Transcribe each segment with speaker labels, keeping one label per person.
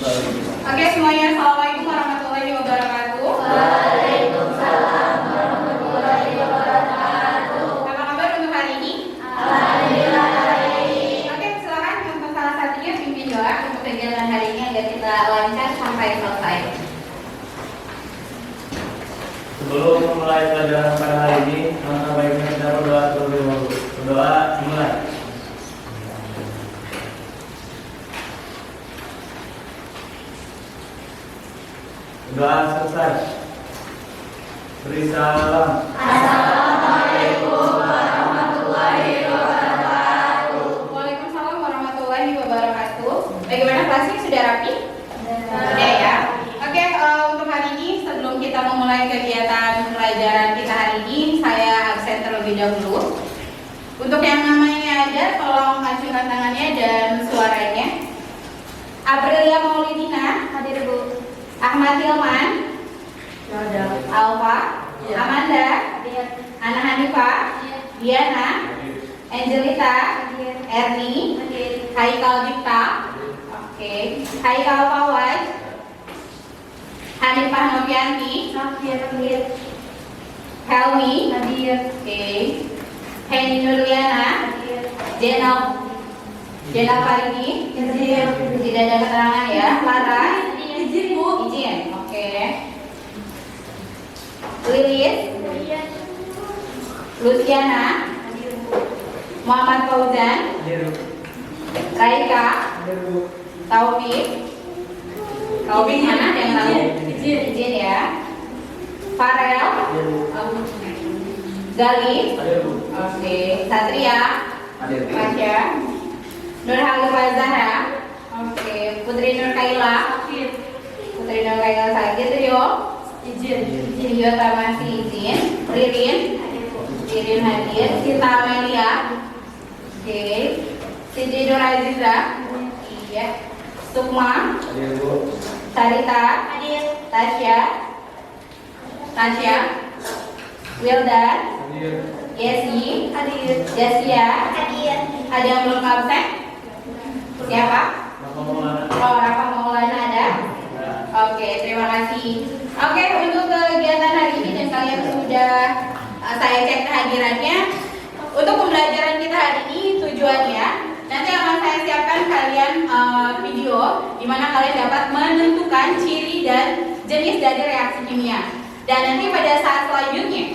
Speaker 1: Oke semuanya, assalamualaikum warahmatullahi wabarakatuh.
Speaker 2: Waalaikumsalam warahmatullahi wabarakatuh.
Speaker 1: Apa kabar untuk hari ini?
Speaker 2: Alhamdulillah baik.
Speaker 1: Oke, silakan untuk salah satunya pimpin doa untuk kegiatan hari ini agar kita lancar sampai selesai.
Speaker 3: Sebelum memulai pelajaran pada hari ini, maka baiknya kita berdoa terlebih dahulu. Berdoa dimulai. Doa selesai. Beri salam.
Speaker 2: Assalamualaikum warahmatullahi wabarakatuh.
Speaker 1: Waalaikumsalam warahmatullahi wabarakatuh. Bagaimana kelasnya, sudah rapi? Sudah ya. Oke, untuk hari ini sebelum kita memulai kegiatan pelajaran kita hari ini, saya absen terlebih dahulu. Untuk yang namanya ada, tolong acungkan tangannya dan suaranya. Aprilia Maulidina,
Speaker 2: Hadir Bu.
Speaker 1: Ahmad Hilman, Alfa,
Speaker 2: Ya.
Speaker 1: Amanda,
Speaker 2: Hadir.
Speaker 1: Ana Hanifah,
Speaker 2: Hadir.
Speaker 1: Diana, Angelita,
Speaker 2: Hadir.
Speaker 1: Erni,
Speaker 2: Hadir.
Speaker 1: Haikal Dipta, oke, Haikal Fawaz, Hanifah Novianti,
Speaker 2: Hadir.
Speaker 1: Helmi,
Speaker 2: Hadir.
Speaker 1: oke, Henny Nurliana,
Speaker 2: Hadir.
Speaker 1: Jenal Faridi,
Speaker 2: Hadir.
Speaker 1: tidak ada keterangan ya, Lara,
Speaker 2: Izin Bu.
Speaker 1: izin, oke, Lilis,
Speaker 2: Hadir.
Speaker 1: Luciana,
Speaker 2: Hadir Bu.
Speaker 1: Muhammad Fauzan, Raika, Taufik, Taufik mana yang lalu? Izin ya. Farel, Gali, oke, Satria, Masya, Nur Halifah Zahra, oke, Putri Nur Kaila, Putri Nur Kaila Sagit, Rio, Rio Tamasi izin, Ririn, Ririn hadir, Sita Amelia, oke, Siti Nur Aziza, iya, Sukma, Sarita, Tasya, Wildan, Yesi, Jasia, ada yang belum absen? Siapa? Oh, Rafa Maulana ada? Oke, terima kasih. Oke, untuk kegiatan hari ini dan kalian sudah saya cek kehadirannya. Untuk pembelajaran kita hari ini tujuannya nanti akan saya siapkan kalian video di mana kalian dapat menentukan ciri dan jenis dari reaksi kimia. Dan nanti pada saat selanjutnya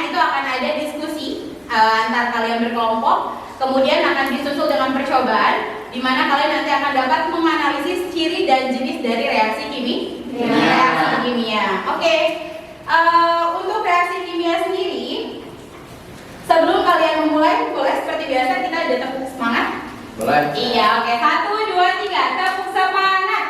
Speaker 1: itu akan ada diskusi antar kalian berkelompok. Kemudian akan disusul dengan percobaan di mana kalian nanti akan dapat menganalisis ciri dan jenis dari reaksi kimia. Oke. Untuk reaksi kimia sendiri, sebelum kalian memulai, boleh seperti biasa kita ada tepuk semangat?
Speaker 3: Boleh.
Speaker 1: Iya, oke. 1, 2, 3, tepuk semangat.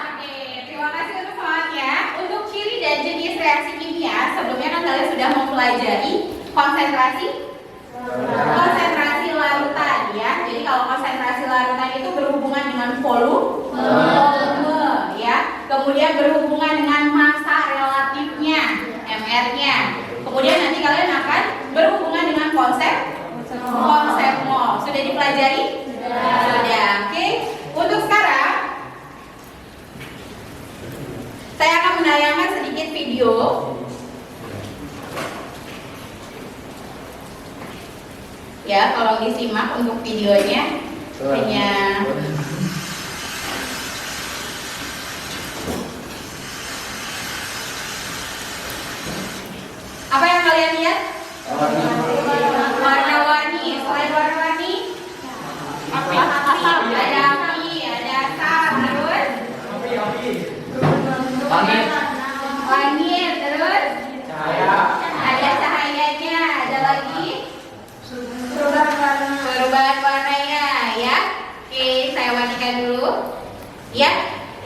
Speaker 1: Oke, terima kasih untuk semangatnya. Untuk ciri dan jenis reaksi kimia, sebelumnya kan kalian sudah mempelajari konsentrasi larutan ya. Jadi kalau konsentrasi larutan itu berhubungan dengan volume ya. Kemudian berhubungan dengan massa relatifnya, mR-nya. Kemudian nanti kalian akan berhubungan dengan konsep mol. Sudah dipelajari? Sudah. Oke. Untuk sekarang saya akan menayangkan sedikit video. Ya, kalau disimak untuk videonya hanya apa yang kalian lihat? Warna-warni. Selain warna-warni, ada api, ada asap, terus langit, terus ada cahayanya, ada lagi perubahan warnanya ya. Oke, saya matikan dulu ya.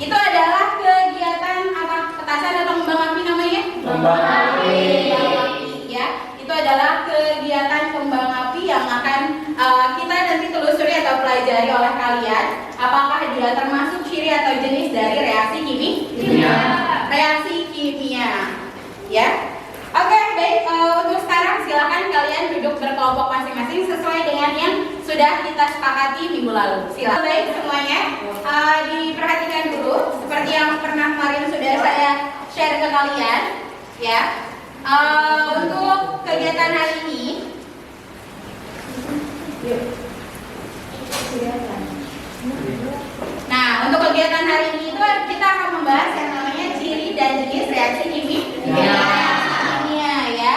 Speaker 1: Itu adalah kegiatan apa, petasan atau kembang api namanya?
Speaker 3: Kembang api.
Speaker 1: Ya, itu adalah kegiatan kembang api yang akan kita nanti telusuri atau pelajari oleh kalian. Apakah dia termasuk ciri atau jenis dari reaksi kimia? Reaksi kimia ya. Oke, baik, untuk sekarang silakan kalian duduk berkelompok. sudah kita sepakati minggu lalu. Silakan. Baik semuanya, diperhatikan dulu seperti yang pernah kemarin sudah saya share ke kalian, ya. Untuk kegiatan hari ini, nah untuk kegiatan hari ini itu kita akan membahas yang namanya ciri dan jenis reaksi kimia, ya.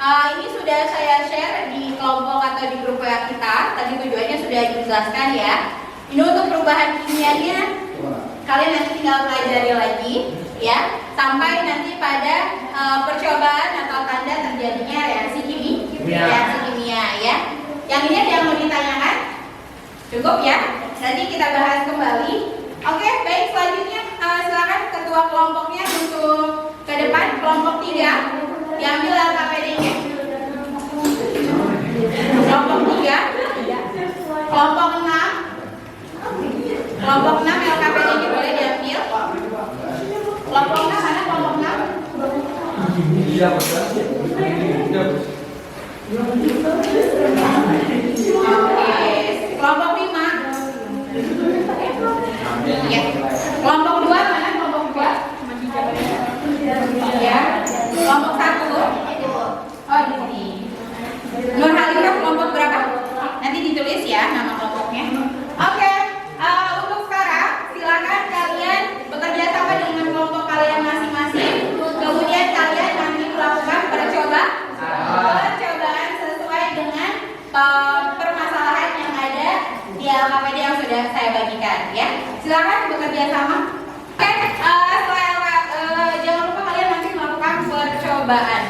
Speaker 1: Ini sudah saya share di kelompok atau di grup WA kita. Tadi tujuannya sudah dijelaskan ya. Ini untuk perubahan kimianya, kalian nanti tinggal pelajari lagi ya, sampai nanti pada percobaan atau tanda terjadinya reaksi kimia ya. Yang ini ada yang mau ditanyakan? Cukup ya? Nanti kita bahas kembali. Oke, baik, selanjutnya silakan ketua kelompoknya untuk ke depan, kelompok 3 diambil LKPD-nya. Kelompok 3, kelompok 6 LKPD-nya boleh diambil. Kelompok 6 mana kelompok 6? Oke, kelompok 5. Ya. Kelompok 2 mana kelompok 2? Ya. Kelompok 1. Oh, di sini. Nur Halika kelompok berapa? Nanti ditulis ya nama kelompoknya. Oke. Untuk sekarang silakan kalian bekerja sama dengan kelompok kalian masing-masing. Kemudian kalian nanti melakukan percobaan sesuai dengan permasalahan yang ada di LKPD yang sudah saya bagikan ya. Silakan bekerja sama. Oke, jangan lupa kalian nanti melakukan percobaan.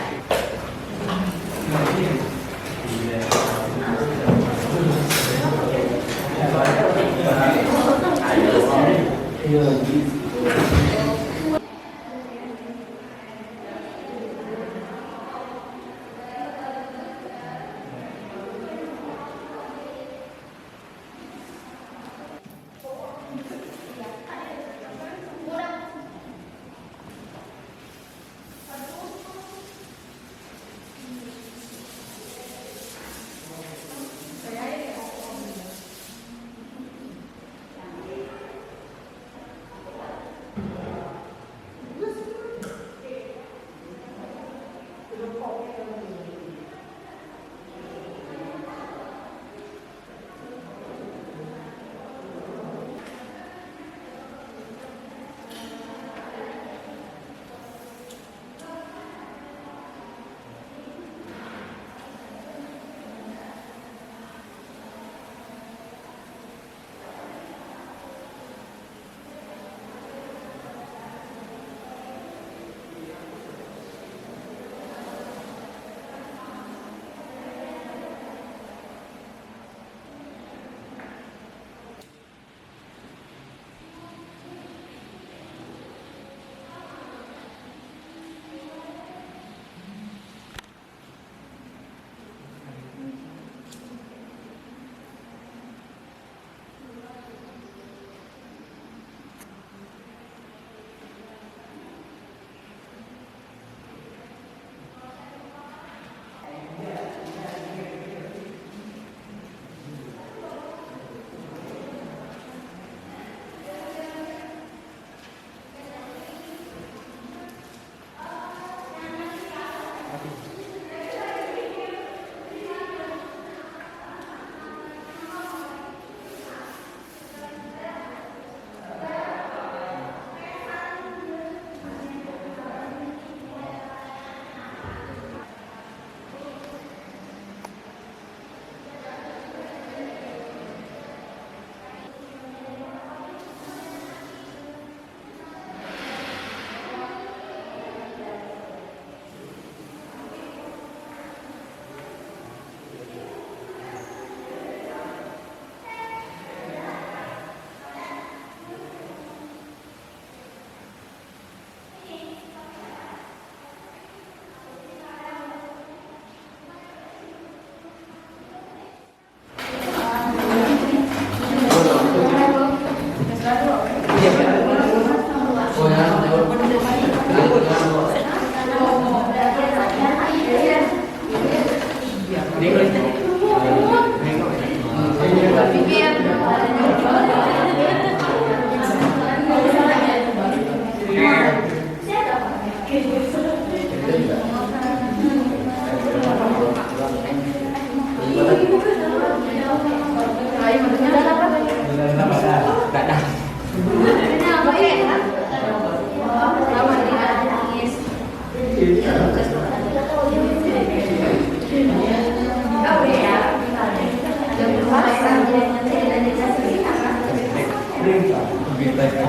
Speaker 1: Kita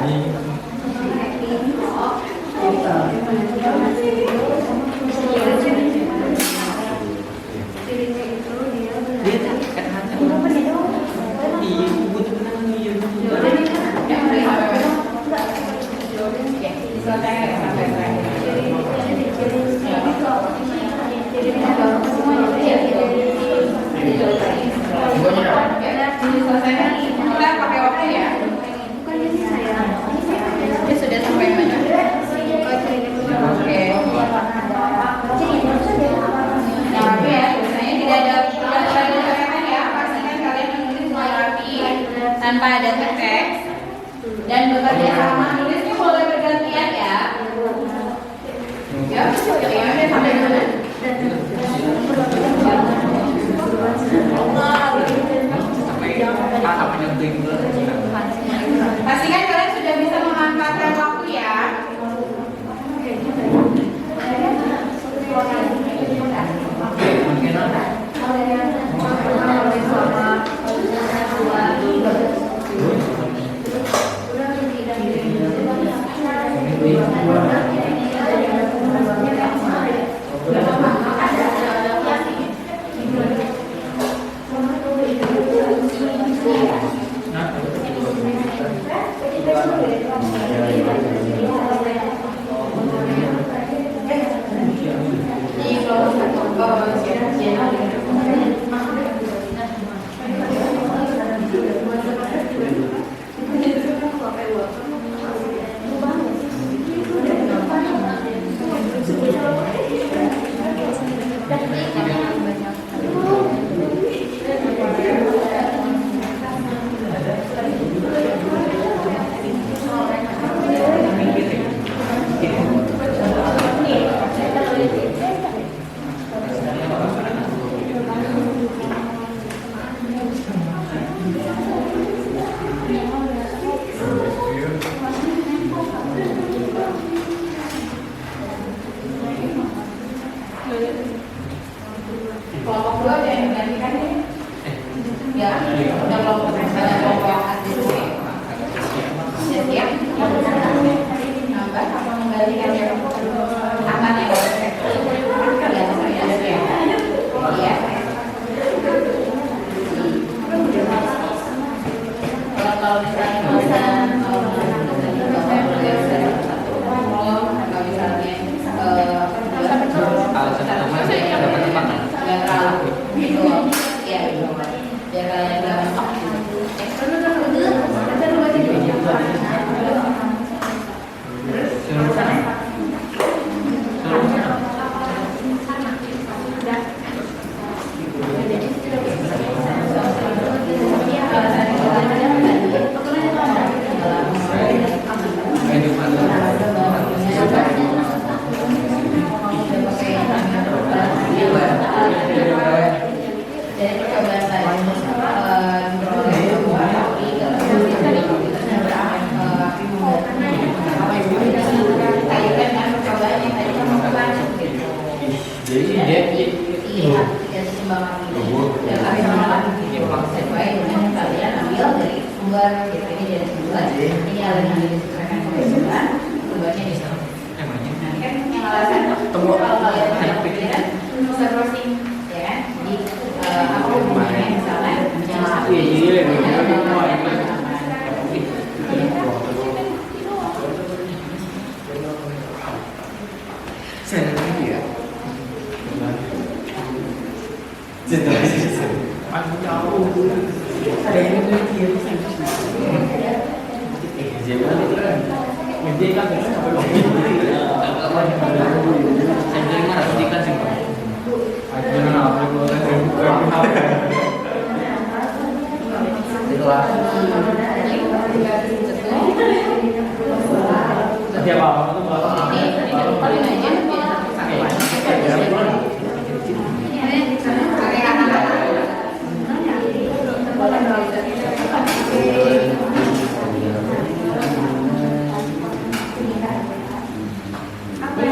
Speaker 1: pakai waktu ya. Ini sudah sampai mana? Oke. Yang rapi ya, biasanya tidak ada coretan ya. Pastikan kalian menulis dengan rapi tanpa ada teks dan bekerja sama. Nulisnya boleh bergantian ya. Ya, udah sampai mana? Pastikan kalian sudah bisa memanfaatkan waktu ya. Kelompok dua ada yang menggantikan ya, ada kelompok asli dulu. Siap, nambah apa menggantikan yang akan yang ya. Kalau misalnya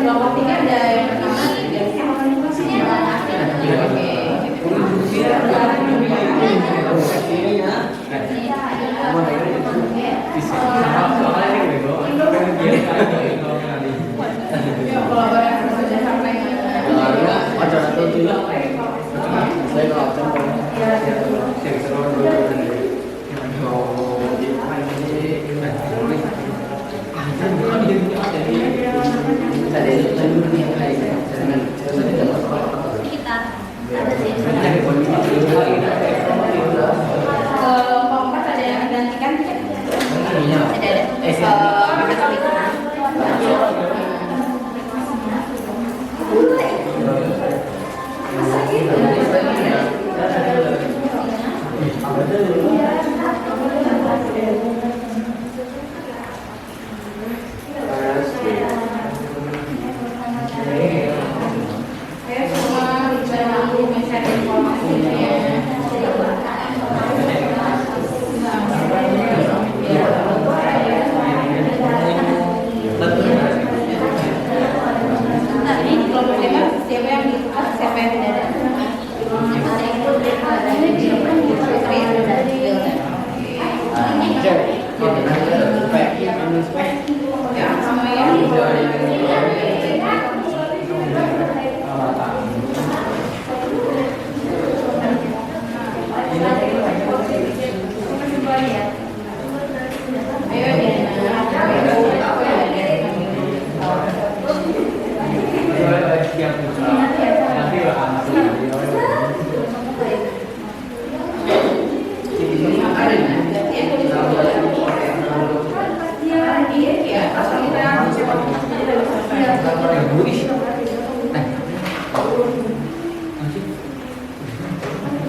Speaker 1: kelompok tiga ada yang pertama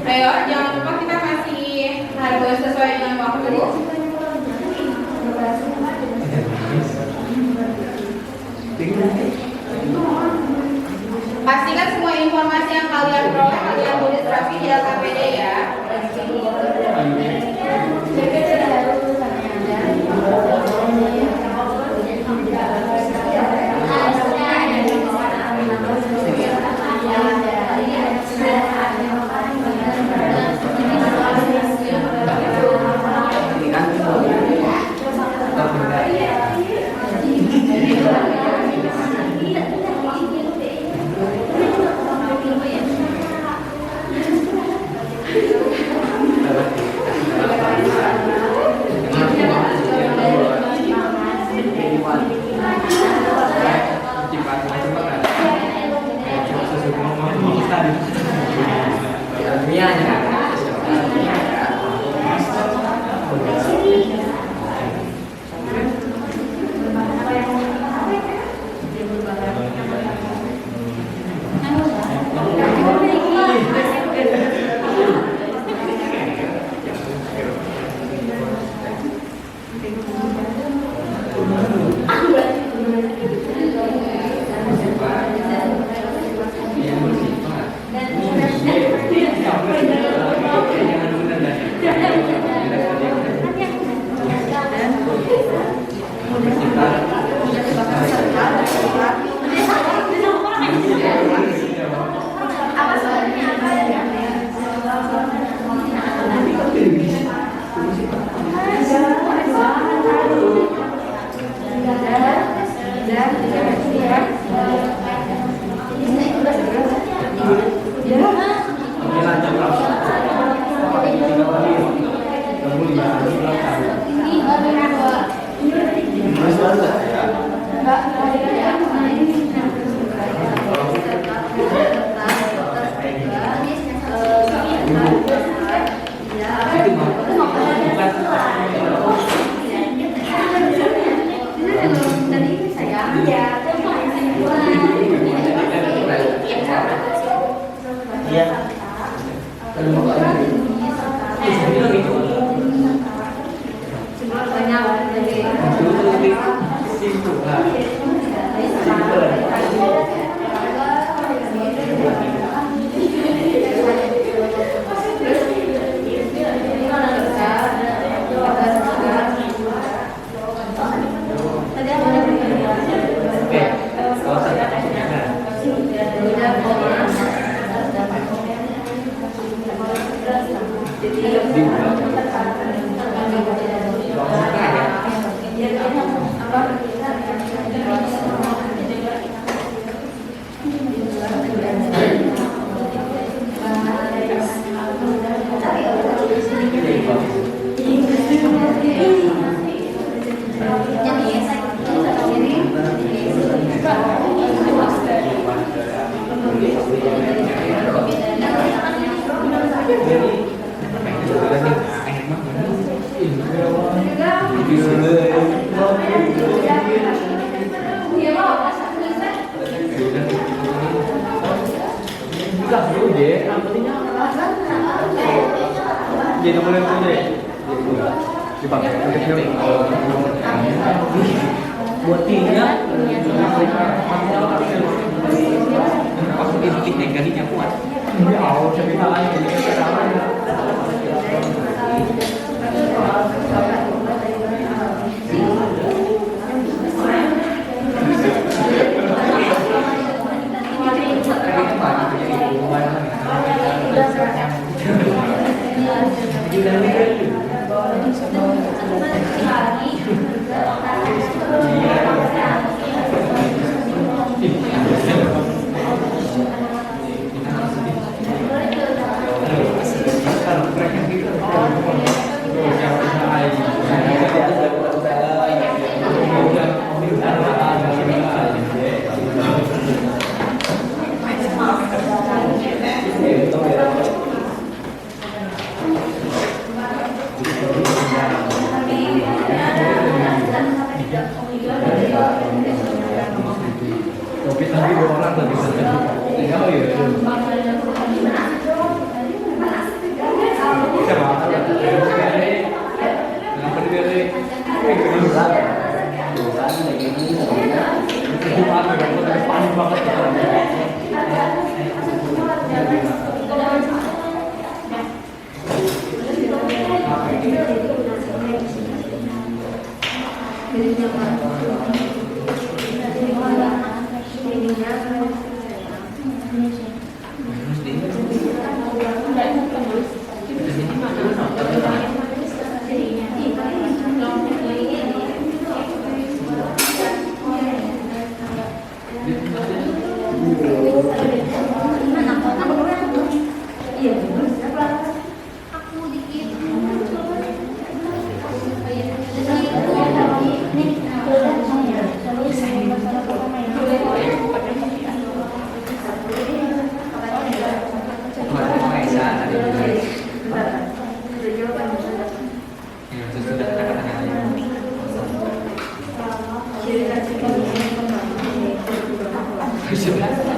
Speaker 1: Mayor, jangan lupa kita kasih harga sesuai dengan waktu. Pastikan semua informasi yang kalian peroleh kalian tulis rapi di LKPD ya.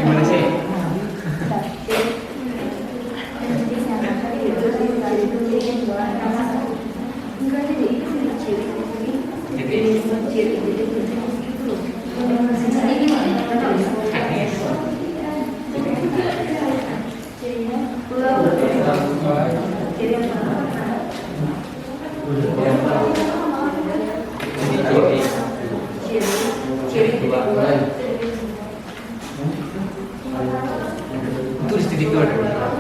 Speaker 3: Gimana sih? Tulis titik dua
Speaker 2: Gimana?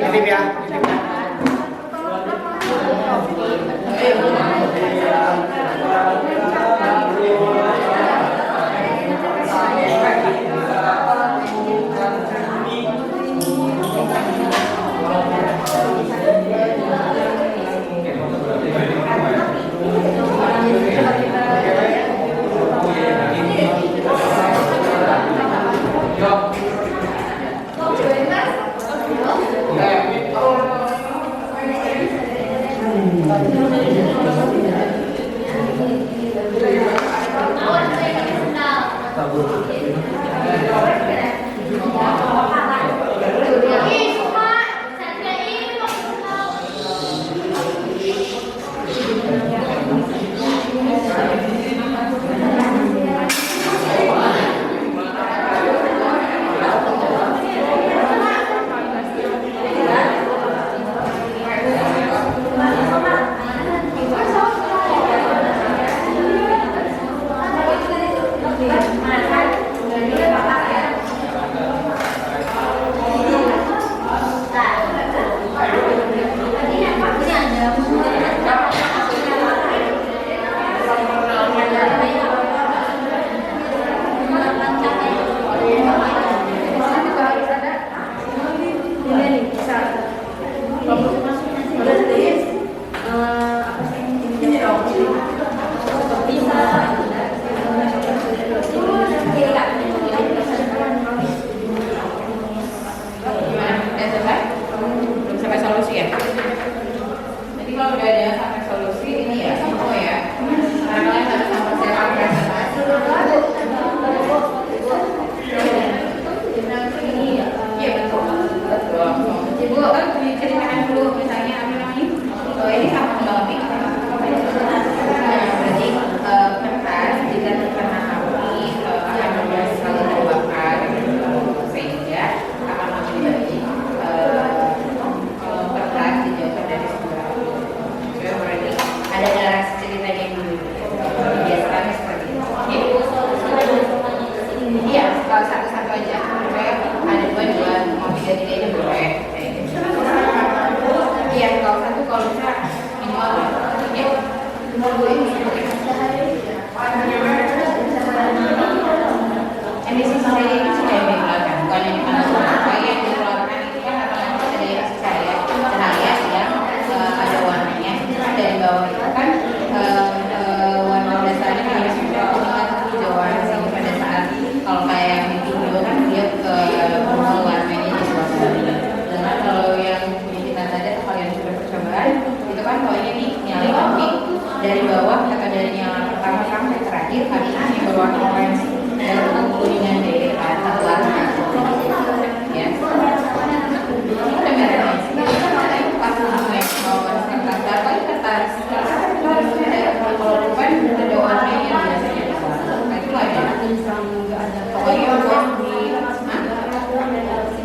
Speaker 4: Ini ya.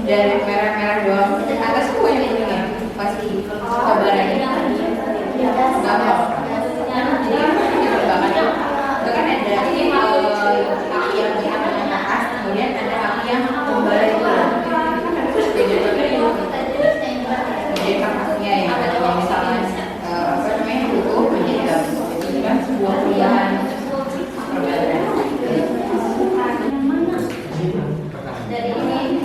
Speaker 1: dari merah-merah doang atas tuh banyak ininya pasti kabarnya gampang jadi bahkan bahkan ada api yang di atas kemudian ada api yang membara itu jadi kapasnya yang ada misalnya apa namanya buku menjadi itu kan sebuah perubahan dari ini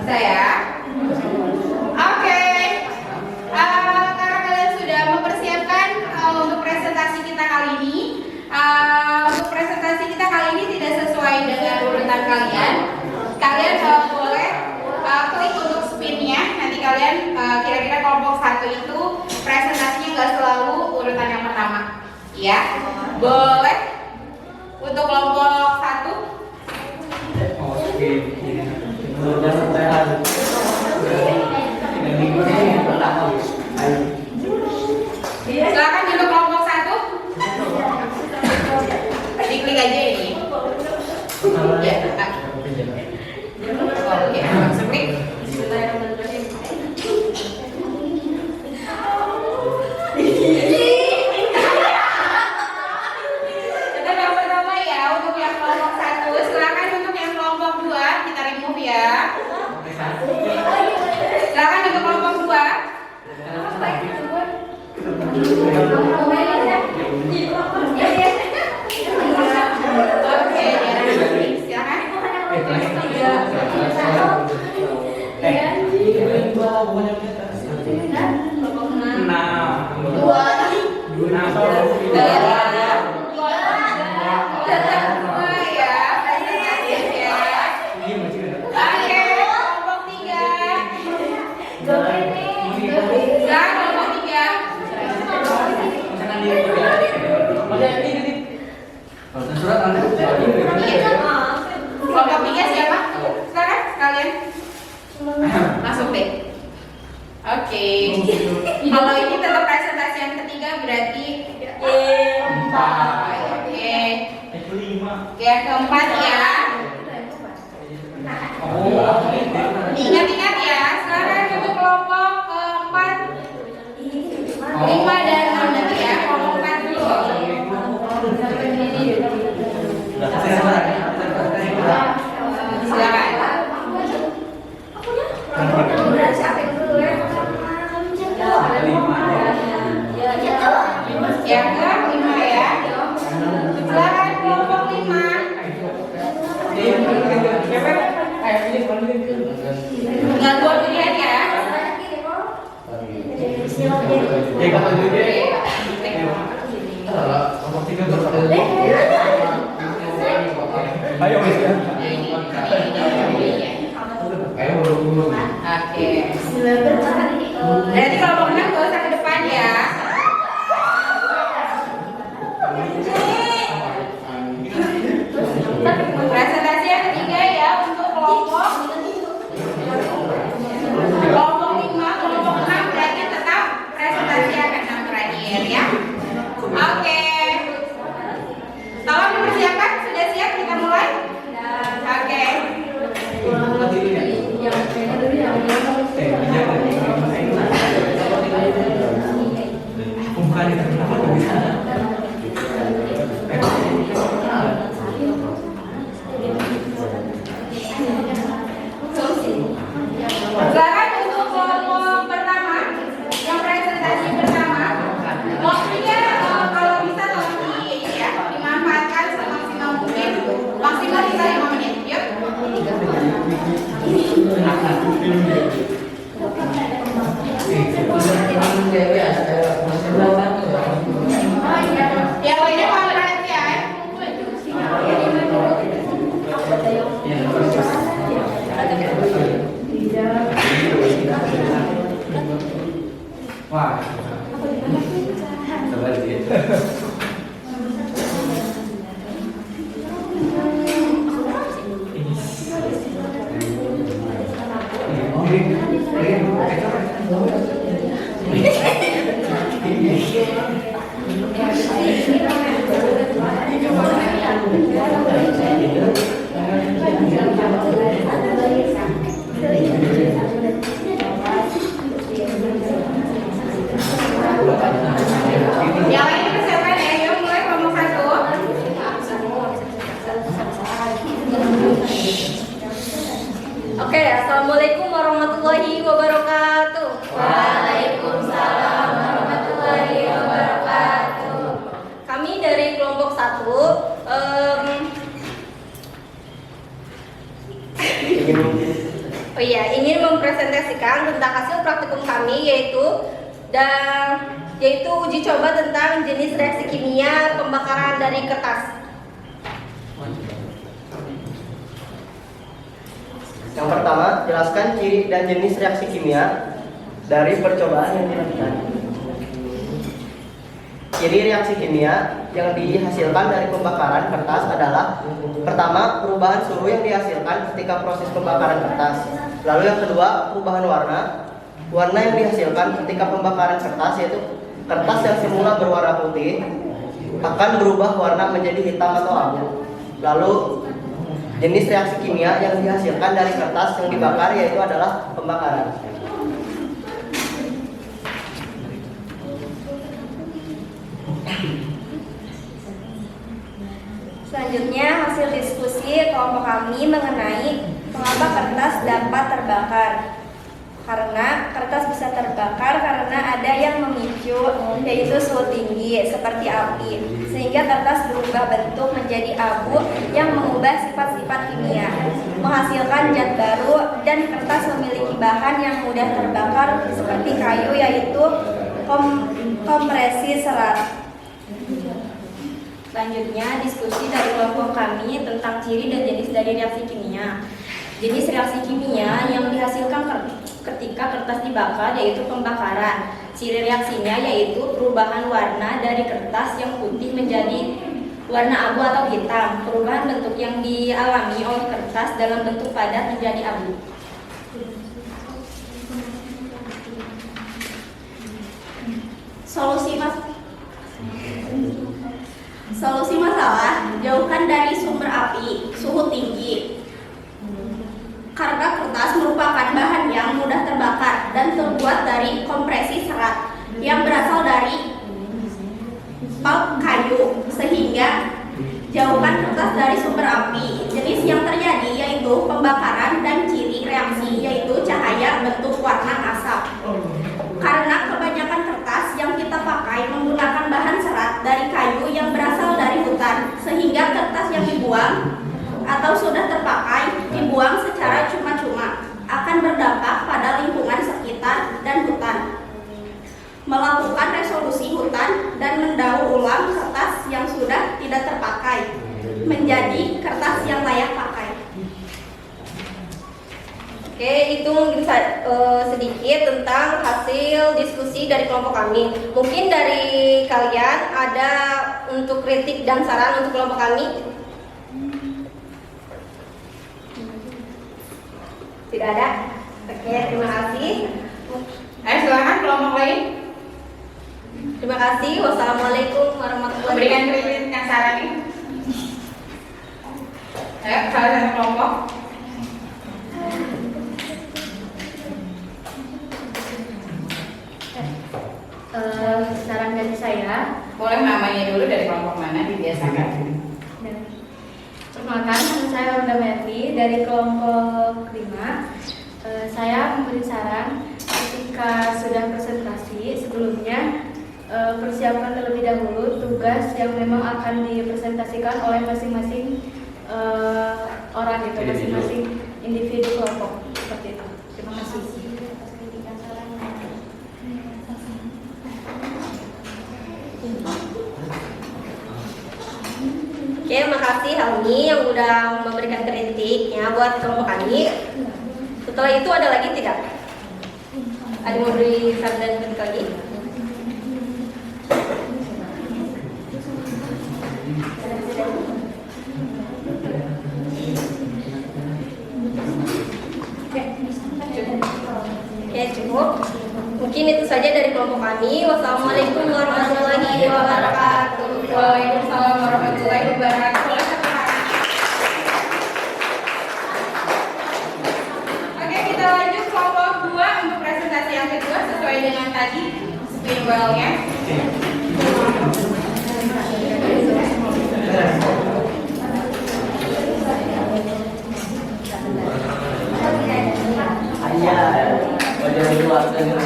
Speaker 1: saya. Oke. Karena kalian sudah mempersiapkan untuk presentasi kita kali ini. Untuk presentasi kita kali ini tidak sesuai dengan urutan kalian. Kalian boleh klik untuk spin-nya. Nanti kalian kira-kira kelompok 1 itu presentasinya nggak selalu urutan yang pertama. Ya, boleh. Untuk kelompok 1. Silakan untuk kelompok 1. Diklik aja ini. Ya, oke, langsung klik. Kita yang pertama ya untuk yang Kelompok 3 siapa? Silakan sekalian. Masuk deh. Oke. Kalau ini tetap presentasi yang ketiga berarti Oke. Yang keempat ya. Ingat-ingat ya, sekarang untuk kelompok keempat 5 dan 6 nanti ya, kelompok 4 dulu. Silakan. Yang ke-5 ya. Silakan kelompok 5. Tinggal 2 pilihan ya.
Speaker 3: Ayo,
Speaker 1: Oke. Berarti kelompok 6 gak usah ke depan ya. Presentasi yang ketiga ya untuk kelompok 5, kelompok 6 berarti tetap presentasi yang ke-6 terakhir ya. Oke. Tolong dipersiapkan, sudah siap kita mulai? Oke. Silakan untuk kelompok pertama, yang presentasi pertama. Waktunya kalau bisa tolong dimanfaatkan semaksimal mungkin. Maksimal kita 5 menit. Yuk. Yang lainnya kalau perhatian.
Speaker 3: Wah. Yang lain persiapan ya, yuk mulai kelompok 1.
Speaker 2: Oke, assalamualaikum warahmatullahi wabarakatuh.
Speaker 1: Waalaikumsalam warahmatullahi wabarakatuh.
Speaker 2: Kami dari kelompok 1 ingin mempresentasikan tentang hasil praktikum kami yaitu uji coba tentang jenis reaksi kimia pembakaran dari kertas.
Speaker 4: Yang pertama, jelaskan ciri dan jenis reaksi kimia dari percobaan yang dilakukan. Ciri reaksi kimia yang dihasilkan dari pembakaran kertas adalah: pertama, perubahan suhu yang dihasilkan ketika proses pembakaran kertas. Lalu yang kedua, perubahan warna. Warna yang dihasilkan ketika pembakaran kertas yaitu kertas yang semula berwarna putih akan berubah warna menjadi hitam atau abu. Lalu jenis reaksi kimia yang dihasilkan dari kertas yang dibakar yaitu adalah pembakaran.
Speaker 2: Selanjutnya, hasil diskusi kelompok kami mengenai mengapa kertas dapat terbakar. Karena kertas bisa terbakar karena ada yang memicu, yaitu suhu tinggi seperti api, sehingga kertas berubah bentuk menjadi abu yang mengubah sifat-sifat kimia, menghasilkan zat baru, dan kertas memiliki bahan yang mudah terbakar seperti kayu, yaitu kompresi serat. Selanjutnya, diskusi dari kelompok kami tentang ciri dan jenis dari reaksi kimia. Jenis reaksi kimia yang dihasilkan ketika kertas dibakar yaitu pembakaran. Ciri reaksinya yaitu perubahan warna dari kertas yang putih menjadi warna abu atau hitam. Perubahan bentuk yang dialami oleh kertas dalam bentuk padat menjadi abu.
Speaker 1: Solusi masalah, jauhkan dari sumber api, suhu tinggi. Karena kertas merupakan bahan yang mudah terbakar dan terbuat dari kompresi serat yang berasal dari pulp kayu, sehingga jauhkan kertas dari sumber api. Jenis yang terjadi yaitu pembakaran dan ciri reaksi yaitu cahaya, bentuk, warna, asap. Karena kebanyakan kertas yang kita pakai menggunakan bahan serat dari kayu yang berasal dari hutan, sehingga kertas yang dibuang atau sudah terpakai dibuang secara cuma-cuma akan berdampak pada lingkungan sekitar dan hutan. Melakukan resolusi hutan dan mendaur ulang kertas yang sudah tidak terpakai menjadi kertas yang layak pakai.
Speaker 2: Oke, itu mungkin sedikit tentang hasil diskusi dari kelompok kami. Mungkin dari kalian ada untuk kritik dan saran untuk kelompok kami? Tidak ada? Oke, terima kasih.
Speaker 1: Silakan kelompok lain.
Speaker 2: Terima kasih. Wassalamualaikum warahmatullahi
Speaker 1: Berikan
Speaker 2: wabarakatuh.
Speaker 1: kritik yang saran nih. Ayo, salah satu kelompok.
Speaker 2: Saran dari saya,
Speaker 1: Boleh namanya dulu dari kelompok mana dibiasakan.
Speaker 2: perkenalkan, nama saya Wanda Merli dari kelompok 5. Saya memberi saran ketika sudah presentasi sebelumnya persiapkan terlebih dahulu tugas yang memang akan dipresentasikan oleh masing-masing orang itu, masing-masing individu kelompok seperti itu. Terima kasih. Oke, makasih Helmi yang udah memberikan kritiknya buat kelompok kami. Setelah itu ada lagi tidak? Ada yang mau beri saran dan kritik lagi? Oke, cukup. Mungkin itu saja dari kelompok kami. Wassalamualaikum warahmatullahi wabarakatuh.
Speaker 1: Waalaikumsalam warahmatullahi wabarakatuh. Oke, kita lanjut kelompok 2 untuk presentasi yang kedua sesuai dengan tadi spiralnya.
Speaker 3: Wajah di luar sana.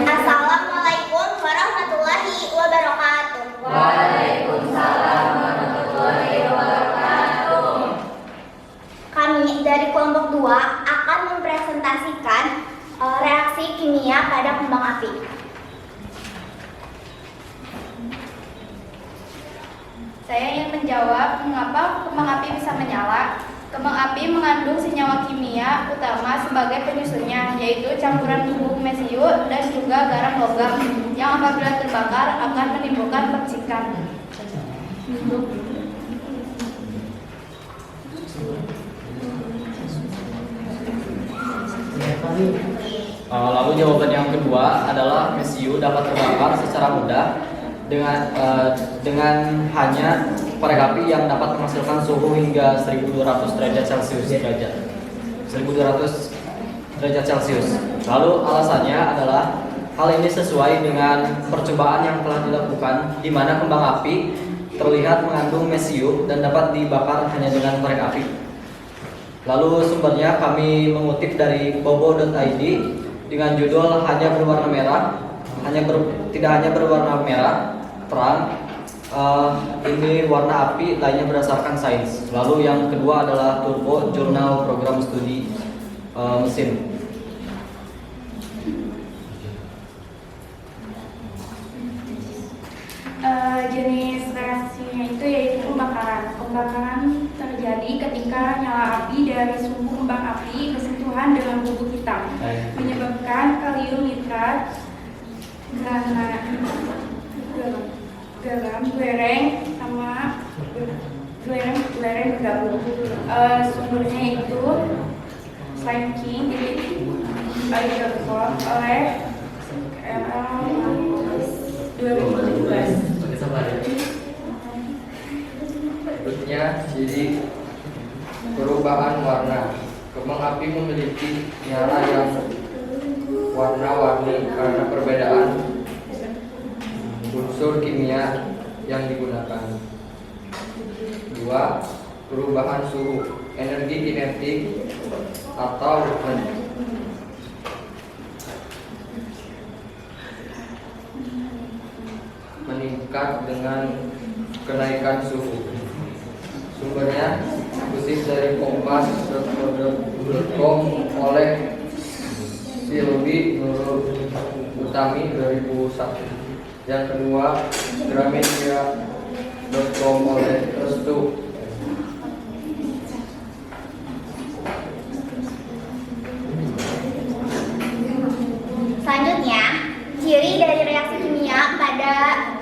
Speaker 5: Assalamualaikum warahmatullahi wabarakatuh.
Speaker 1: Waalaikumsalam warahmatullahi wabarakatuh.
Speaker 5: Kami dari kelompok 2 akan mempresentasikan reaksi kimia pada kembang api.
Speaker 2: Saya ingin menjawab mengapa kembang api bisa menyala. Kembang api mengandung senyawa kimia utama sebagai penyusunnya, yaitu campuran bubuk mesiu dan juga garam logam yang apabila terbakar akan menimbulkan percikan.
Speaker 3: Lalu jawaban yang kedua adalah mesiu dapat terbakar secara mudah dengan hanya korek api yang dapat menghasilkan suhu hingga 1200 derajat Celcius. 1200 derajat Celcius. Lalu alasannya adalah hal ini sesuai dengan percobaan yang telah dilakukan di mana kembang api terlihat mengandung mesiu dan dapat dibakar hanya dengan korek api. Lalu sumbernya kami mengutip dari bobo.id dengan judul hanya berwarna merah, tidak hanya berwarna merah terang. Ini warna api lainnya berdasarkan sains. Lalu yang kedua adalah turbo, jurnal program studi mesin.
Speaker 6: Jenis reaksinya itu yaitu pembakaran. Pembakaran terjadi ketika nyala api dari sumbu kembang api bersentuhan dengan bubuk hitam, menyebabkan kalium nitrat, garam, glereng sama glereng bergabung. Sumbernya itu Slanking Hydrochloride oleh RL 2017.
Speaker 7: Berikutnya ciri perubahan warna. Kembang api memiliki nyala yang warna-warni karena perbedaan unsur kimia yang digunakan. 2. Perubahan suhu. Energi kinetik atau meningkat dengan kenaikan suhu. Sumbernya kutip dari kompas.com oleh Silvi Nurul Utami 2001. Yang kedua, Gramedia.com oleh Restu.
Speaker 5: Selanjutnya, ciri dari reaksi kimia pada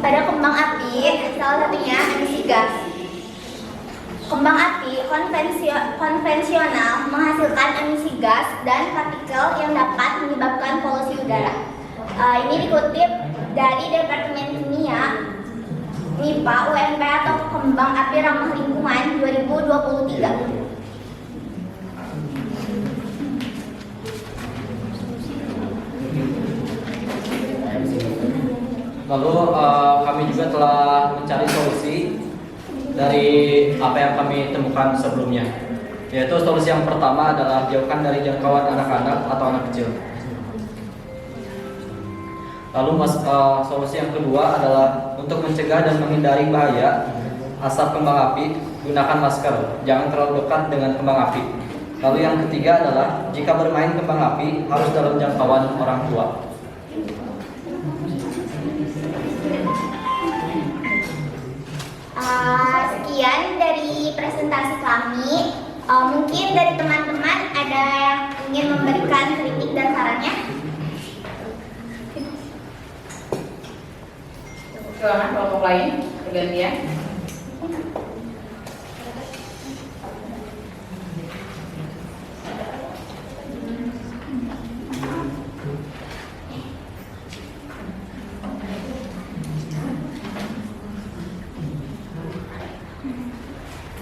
Speaker 5: kembang api, salah satunya emisi gas. Kembang api konvensional menghasilkan emisi gas dan partikel yang dapat menyebabkan polusi udara. Ini dikutip dari Departemen Kimia MIPA UNP atau Kembang Api Ramah Lingkungan 2023.
Speaker 3: Lalu kami juga telah mencari solusi dari apa yang kami temukan sebelumnya. Yaitu solusi yang pertama adalah jauhkan dari jangkauan anak-anak atau anak kecil. Lalu solusi yang kedua adalah untuk mencegah dan menghindari bahaya asap kembang api, gunakan masker, jangan terlalu dekat dengan kembang api. Lalu yang ketiga adalah jika bermain kembang api harus dalam jangkauan orang tua.
Speaker 5: Sekian dari presentasi kami. Mungkin dari teman-teman ada yang ingin memberikan kritik dan sarannya.
Speaker 1: Silakan kelompok lain bergantian.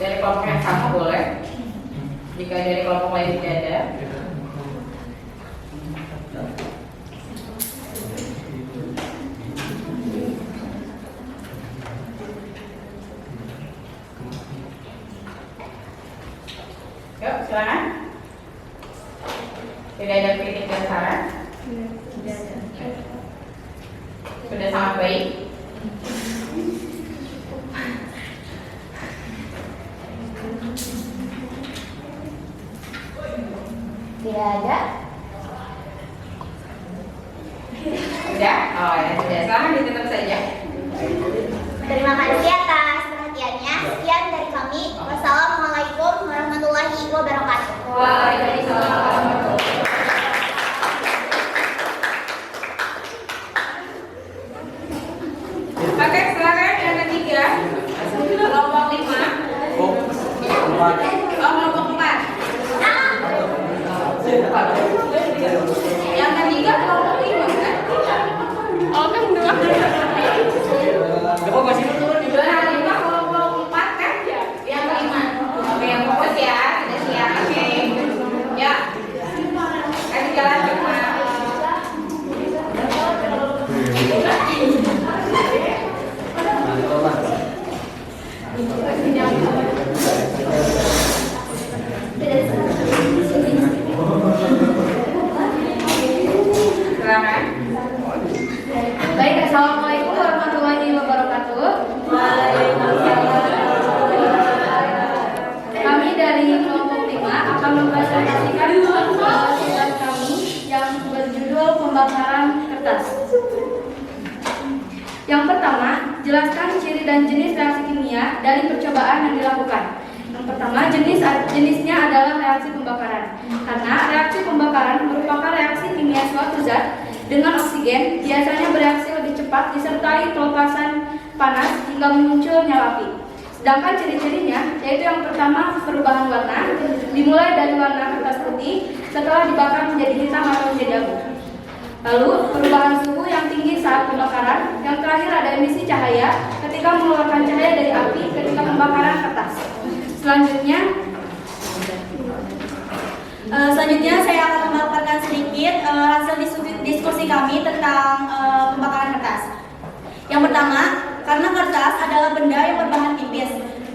Speaker 1: Dari kelompok yang sama boleh. Jika dari kelompok lain tidak ada. Yuk, silakan. Tidak ada kritik dan saran. Sudah sangat baik.
Speaker 5: Tidak ada.
Speaker 1: Sudah? Oh ya, sudah. Silakan ditutup saja.
Speaker 5: Terima kasih atas perhatiannya. Sekian dari kami. Wassalamualaikum warahmatullahi wabarakatuh.
Speaker 1: Waalaikumsalam. Oke, silakan yang ketiga. Kelompok 5. Kelompok 4. Yang ketiga kelompok 5 kan? Oh kan 2.
Speaker 3: Kok masih
Speaker 1: Yang 5 kelompok 4 kan? Yang 5. Oke, yang fokus ya. Sudah siap. Oke. Ya. Kasih jalan cepat.
Speaker 6: Assalamualaikum warahmatullahi wabarakatuh. Kami dari kelompok 5 akan mempresentasikan tugas kami yang berjudul pembakaran kertas. Yang pertama, jelaskan ciri dan jenis reaksi kimia dari percobaan yang dilakukan. Yang pertama, jenisnya adalah reaksi pembakaran. Karena reaksi pembakaran merupakan reaksi kimia suatu zat dengan oksigen biasanya bereaksi lebih cepat disertai pelepasan panas hingga muncul nyala api. Sedangkan ciri-cirinya yaitu yang pertama perubahan warna, dimulai dari warna kertas putih setelah dibakar menjadi hitam atau menjadi abu. Lalu perubahan suhu yang tinggi saat pembakaran, yang terakhir ada emisi cahaya ketika mengeluarkan cahaya dari api ketika pembakaran kertas.
Speaker 8: Selanjutnya saya akan memaparkan sedikit hasil diskusi kami tentang pembakaran kertas. Yang pertama, karena kertas adalah benda yang berbahan tipis.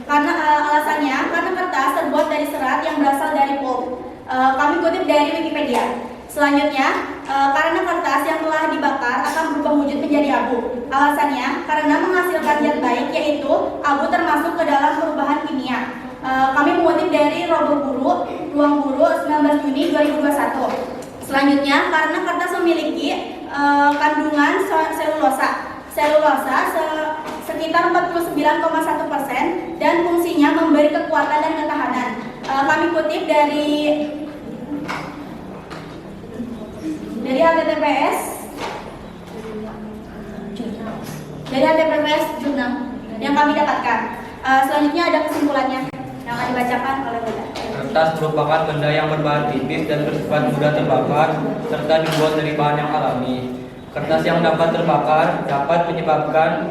Speaker 8: Karena alasannya, karena kertas terbuat dari serat yang berasal dari pulp. Kami kutip dari Wikipedia. Selanjutnya, karena kertas yang telah dibakar akan berubah wujud menjadi abu. Alasannya, karena menghasilkan zat baik, yaitu abu termasuk ke dalam perubahan kimia. Kami mengutip dari Ruang Guru 19 Juni 2021. Selanjutnya, karena kertas memiliki kandungan selulosa sekitar 49,1% dan fungsinya memberi kekuatan dan ketahanan. Kami kutip dari HTTPS jurnal yang kami dapatkan. Selanjutnya ada kesimpulannya yang akan dibacakan oleh Bunda.
Speaker 3: Kertas merupakan benda yang berbahan tipis dan bersifat mudah terbakar serta dibuat dari bahan yang alami. Kertas yang dapat terbakar dapat menyebabkan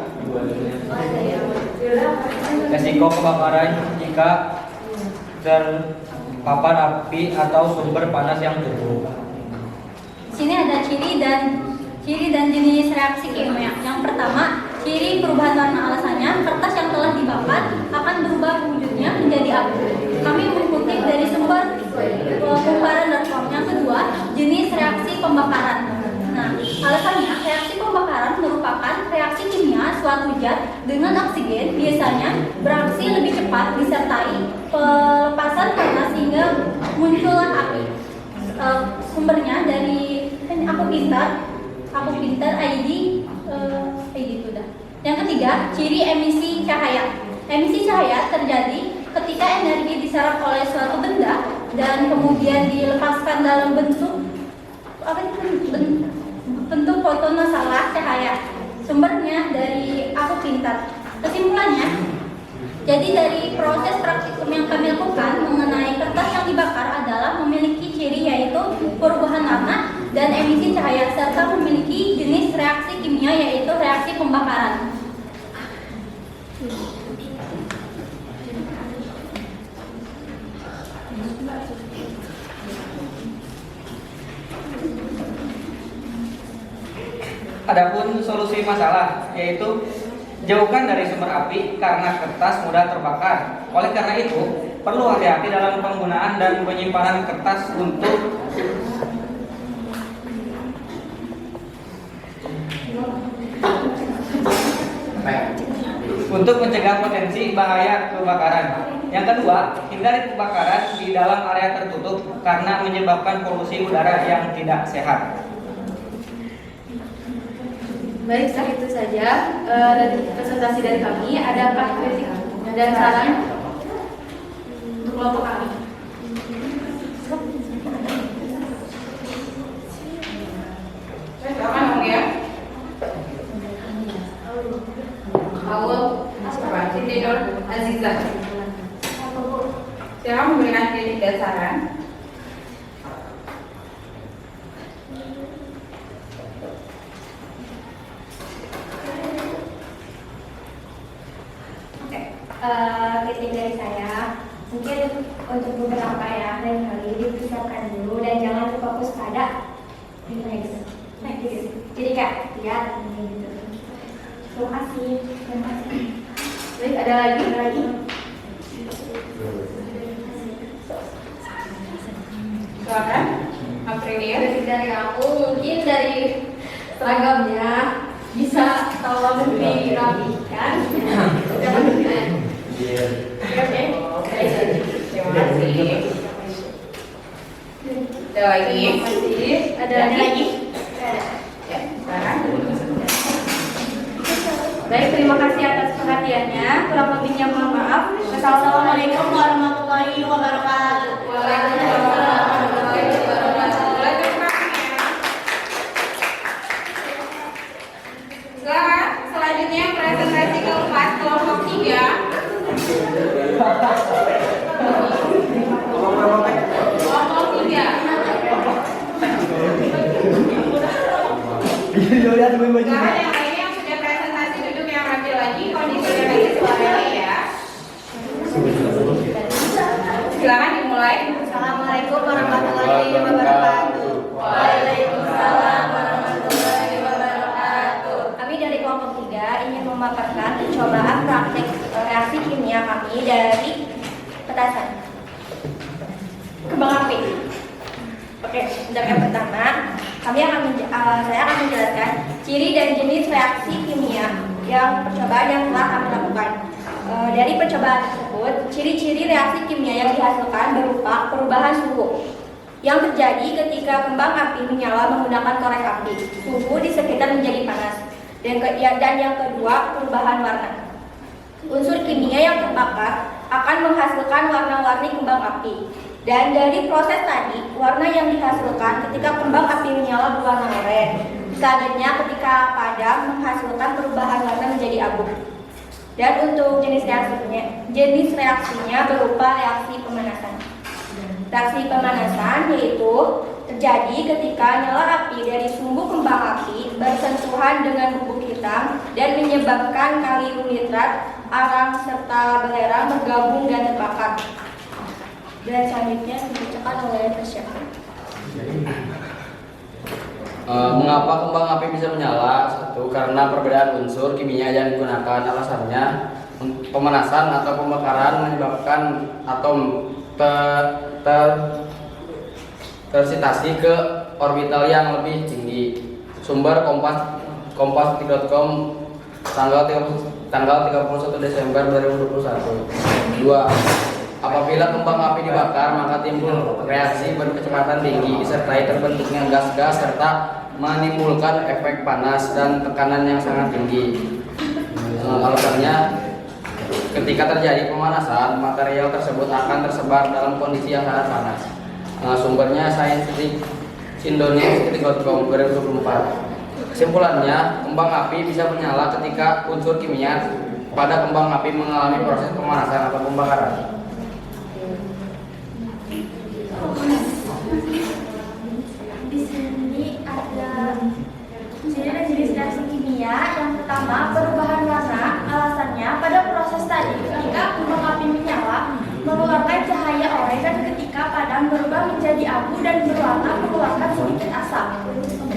Speaker 3: resiko kebakaran jika terpapar api atau sumber panas yang cukup.
Speaker 5: Sini ada ciri dan jenis reaksi kimia. Yang pertama, ciri perubahan warna. Alasannya, kertas yang telah dibakar akan berubah wujudnya menjadi abu. Kami mengutip dari sumber kumparan.com. Yang kedua, jenis reaksi pembakaran. Nah, alasannya, reaksi pembakaran merupakan reaksi kimia suatu zat dengan oksigen biasanya beraksi lebih cepat disertai pelepasan panas hingga muncullah api. Sumbernya dari aku pintar ID itu dah. Yang ketiga, ciri emisi cahaya. Emisi cahaya terjadi ketika energi diserap oleh suatu benda dan kemudian dilepaskan dalam bentuk foton masalah cahaya. Sumbernya dari aku pintar. Kesimpulannya, jadi dari proses praktikum yang kami lakukan mengenai kertas yang dibakar adalah memiliki ciri yaitu perubahan warna dan emisi cahaya serta memiliki jenis reaksi kimia yaitu reaksi pembakaran.
Speaker 9: Adapun solusi masalah yaitu jauhkan dari sumber api karena kertas mudah terbakar. Oleh karena itu, perlu hati-hati dalam penggunaan dan penyimpanan kertas untuk mencegah potensi bahaya kebakaran. Yang kedua, hindari kebakaran di dalam area tertutup karena menyebabkan polusi udara yang tidak sehat.
Speaker 6: Baik, itu saja dari presentasi dari kami. Adakah kritik dan saran untuk kelompok kami?
Speaker 1: Silakan ngomong ya. Awal Siti Nur Azizah. Silakan memberikan kritik dan saran.
Speaker 2: Kritik dari saya mungkin untuk beberapa ya lain kali dipersiapkan dulu dan jangan fokus pada gitu. Jadi kak lihat ini gitu. Terima kasih.
Speaker 6: Baik, ada lagi?
Speaker 1: Silakan. Aprilia.
Speaker 6: Kritik dari aku mungkin dari seragamnya bisa
Speaker 2: dirapikan. Oke.
Speaker 1: Terima kasih. Ada lagi?
Speaker 2: Ada lagi?
Speaker 1: Ya, silakan.
Speaker 2: Baik, terima kasih atas perhatiannya. Kurang lebihnya mohon maaf.
Speaker 8: Assalamualaikum warahmatullahi wabarakatuh.
Speaker 1: Waalaikumsalam warahmatullahi wabarakatuh. Silakan. Selanjutnya presentasi keempat kelompok 3. Kelompok 3. Sekarang yang lainnya yang sudah presentasi duduk yang rapi lagi, kondisinya lagi suaranya ya. Silakan dimulai.
Speaker 8: Assalamualaikum warahmatullahi wabarakatuh.
Speaker 2: Waalaikumsalam warahmatullahi wabarakatuh. Kami dari kelompok 3 ingin memaparkan percobaan praktik reaksi kimia kami dari petasan kembang api. Oke, untuk yang pertama, saya akan menjelaskan ciri dan jenis reaksi kimia yang percobaan yang telah kami lakukan. Dari percobaan tersebut, ciri-ciri reaksi kimia yang dihasilkan berupa perubahan suhu yang terjadi ketika kembang api menyala menggunakan korek api. Suhu di sekitar menjadi panas. Dan yang kedua, perubahan warna. Unsur kimia yang terbakar akan menghasilkan warna-warni kembang api. Dan dari proses tadi, warna yang dihasilkan ketika kembang api menyala berwarna oranye. Selanjutnya, ketika padam menghasilkan perubahan warna menjadi abu. Dan untuk jenis reaksinya berupa reaksi pemanasan. Reaksi pemanasan yaitu terjadi ketika nyala api dari sumbu kembang api bersentuhan dengan bubuk hitam dan menyebabkan kalium nitrat, arang serta belerang bergabung dan terbakar. Dan selanjutnya dibacakan oleh peserta.
Speaker 3: Mengapa kembang api bisa menyala? Satu, karena perbedaan unsur kimia yang digunakan. Alasannya, pemanasan atau pembakaran menyebabkan atom tersitasi ke orbital yang lebih tinggi. Sumber kompas.com tanggal 31 Desember 2021. 2. Apabila kembang api dibakar, maka timbul reaksi berkecepatan tinggi disertai terbentuknya gas-gas serta menimbulkan efek panas dan tekanan yang sangat tinggi. Alasannya, ketika terjadi pemanasan, material tersebut akan tersebar dalam kondisi yang sangat panas. Sumbernya scientific.com 2024. Kesimpulannya, kembang api bisa menyala ketika unsur kimia pada kembang api mengalami proses pemanasan atau pembakaran.
Speaker 6: Di sini ada ciri dan jenis reaksi kimia. Yang pertama, perubahan warna. Alasannya, pada proses tadi, ketika kembang api menyala, mengeluarkan cahaya oranye dan ketika padam berubah menjadi abu dan berwarna mengeluarkan sedikit asap.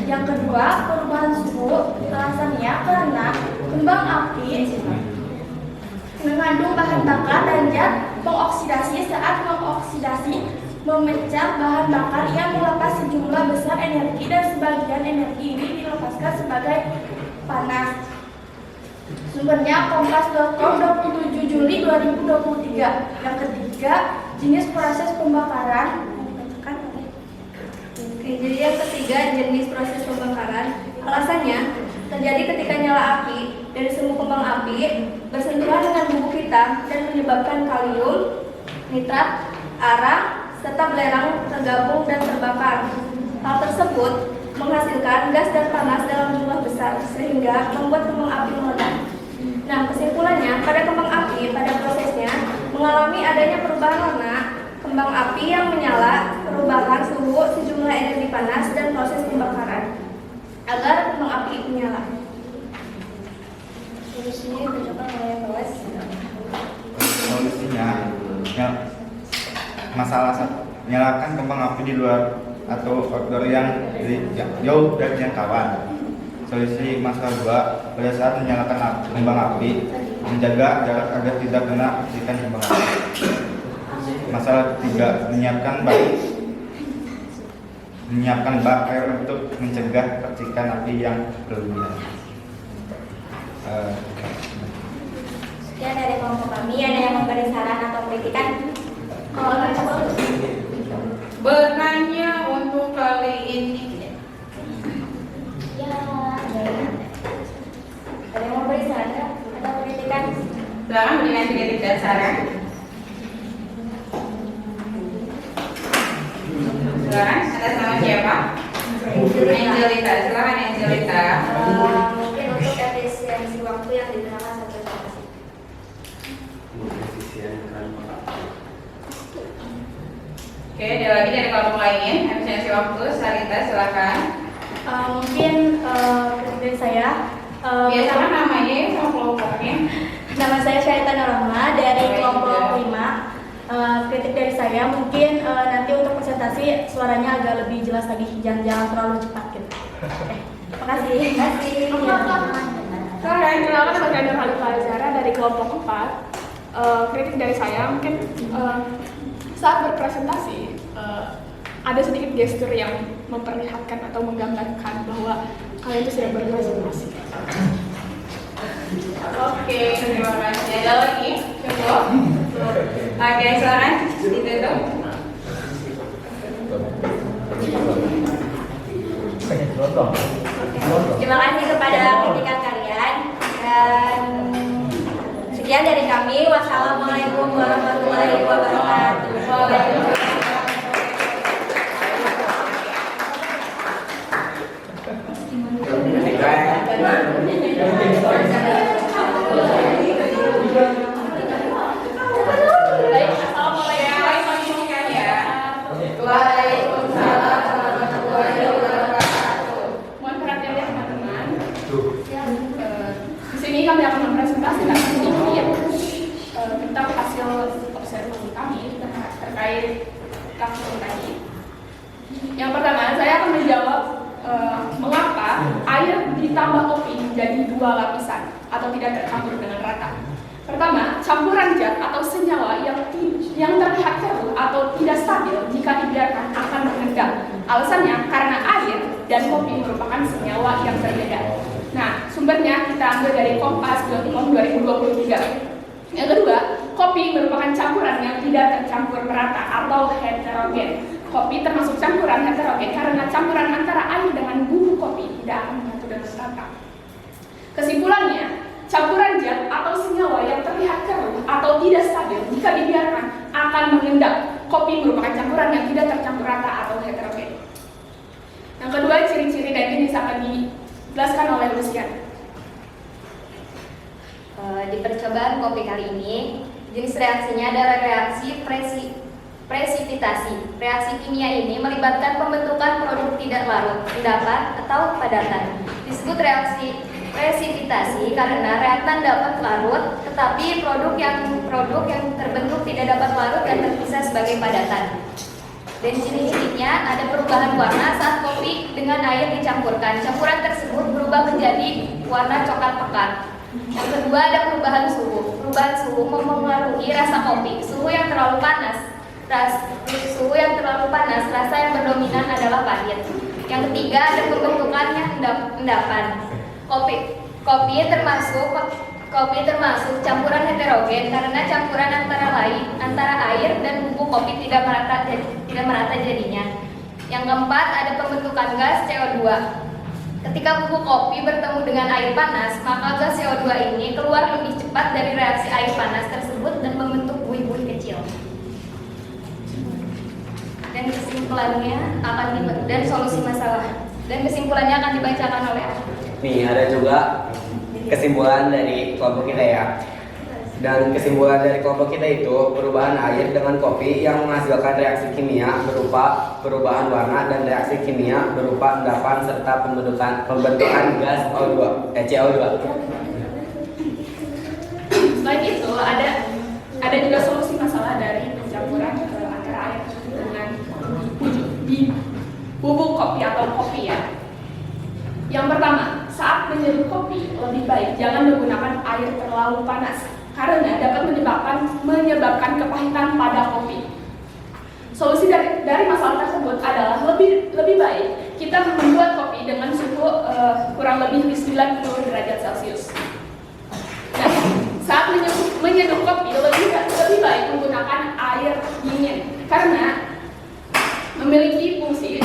Speaker 6: Yang kedua, perubahan suhu. Alasannya, karena kembang api mengandung bahan bakar dan zat pengoksidasi. Saat mengoksidasi, memecah bahan bakar yang melepas sejumlah besar energi dan sebagian energi ini dilepaskan sebagai panas. Sumbernya kompas.com 27 Juli 2023. Yang ketiga, jenis proses pembakaran.
Speaker 2: Oke, jadi yang ketiga, jenis proses pembakaran. Alasannya, terjadi ketika nyala api dari sumbu kembang api bersentuhan dengan bubuk hitam dan menyebabkan kalium nitrat, arang, serta belerang tergabung dan terbakar. Hal tersebut menghasilkan gas dan panas dalam jumlah besar sehingga membuat kembang api meledak. Nah, kesimpulannya, pada kembang api pada prosesnya mengalami adanya perubahan warna kembang api yang menyala, perubahan suhu, sejumlah energi panas dan proses pembakaran agar kembang api menyala. Solusinya dibacakan oleh Boas.
Speaker 10: Solusinya, masalah nyalakan kembang api di luar atau outdoor yang jauh dari jangkauan. Solusi masalah 2, pada saat menyalakan kembang api, menjaga jarak agar tidak kena percikan kembang api. Masalah 3, menyiapkan bak air untuk mencegah percikan api yang berlebihan.
Speaker 2: kami, ada yang memberi saran atau kritikan?
Speaker 1: Bertanya untuk kali ini.
Speaker 2: Ya, ada yang memberi saran atau kritikan?
Speaker 1: Silakan berikan kritik dan saran. Silakan, atas nama siapa? Angelita, silakan Angelita.
Speaker 2: Mungkin untuk efisiensi waktu yang digunakan satu saksi.
Speaker 1: Oke, ada lagi dari kelompok lainnya. Efisiensi waktu, Sarita silakan.
Speaker 8: Mungkin kritik dari saya.
Speaker 1: Biasakan namanya sama kelompoknya.
Speaker 8: Nama saya Syarita Norma dari kelompok 5. Kritik dari saya mungkin nanti untuk presentasi suaranya agak lebih jelas lagi, jangan terlalu cepat gitu. Terima kasih.
Speaker 6: Kenalkan saya Nur Khalifah Zara dari kelompok 4. Kritik dari saya mungkin saat berpresentasi ada sedikit gestur yang memperlihatkan atau menggambarkan bahwa kalian itu sudah berpresentasi.
Speaker 1: Oke, terima kasih. Ada lagi? Coba. Oke, silakan ditutup.
Speaker 2: Terima kasih kepada kritikan kalian dan sekian dari kami. Wassalamualaikum warahmatullahi wabarakatuh.
Speaker 6: Kami akan mempresentasikan sedikit tentang hasil observasi kami terkait kasus tadi. Yang pertama, saya akan menjawab mengapa air ditambah kopi menjadi 2 lapisan atau tidak tercampur dengan rata. Pertama, campuran zat atau senyawa yang terlihat keruh atau tidak stabil jika dibiarkan akan mengendap. Alasannya karena air dan kopi merupakan senyawa yang berbeda. Nah, sumbernya kita ambil dari Kompas.com 2023. Yang kedua, kopi merupakan campuran yang tidak tercampur merata atau heterogen. Kopi termasuk campuran heterogen karena campuran antara air dengan bubuk kopi tidak akan menyatu dengan rata. Kesimpulannya, campuran zat atau senyawa yang terlihat keruh atau tidak stabil jika dibiarkan akan mengendap. Kopi merupakan campuran yang tidak tercampur rata atau heterogen. Yang kedua, ciri-ciri dan jenis akan dijelaskan oleh Lucian.
Speaker 2: Di percobaan kopi kali ini, jenis reaksinya adalah reaksi presipitasi. Reaksi kimia ini melibatkan pembentukan produk tidak larut, endapan, atau padatan. Disebut reaksi presipitasi karena reaktan dapat larut, tetapi produk yang terbentuk tidak dapat larut dan terpisah sebagai padatan. Dan ciri-cirinya ada perubahan warna saat kopi dengan air dicampurkan. Campuran tersebut berubah menjadi warna coklat pekat. Yang kedua, ada perubahan suhu. Perubahan suhu mempengaruhi rasa kopi. Suhu yang terlalu panas, rasa yang berdominan adalah pahit. Yang ketiga, ada pembentukannya endapan. Kopi termasuk campuran heterogen karena campuran antara air dan bubuk kopi tidak merata jadinya. Yang keempat, ada pembentukan gas CO2. Ketika bubuk kopi bertemu dengan air panas, maka gas CO2 ini keluar lebih cepat dari reaksi air panas tersebut dan membentuk buih-buih kecil. Dan kesimpulannya akan dibacakan oleh aku.
Speaker 11: Nih, ada juga kesimpulan dari kelompok kita ya. Dan kesimpulan dari kelompok kita itu perubahan air dengan kopi yang menghasilkan reaksi kimia berupa perubahan warna dan reaksi kimia berupa endapan serta pembentukan gas CO2.
Speaker 6: Selain itu, ada juga solusi masalah dari pencampuran antara air dengan bubuk kopi atau kopi ya. Yang pertama, saat menyeduh kopi lebih baik jangan menggunakan air terlalu panas karena dapat menyebabkan kepahitan pada kopi. Solusi dari masalah tersebut adalah lebih baik kita membuat kopi dengan suhu kurang lebih 90 derajat Celcius. Nah, saat menyeduh kopi lebih baik menggunakan air dingin karena memiliki fungsi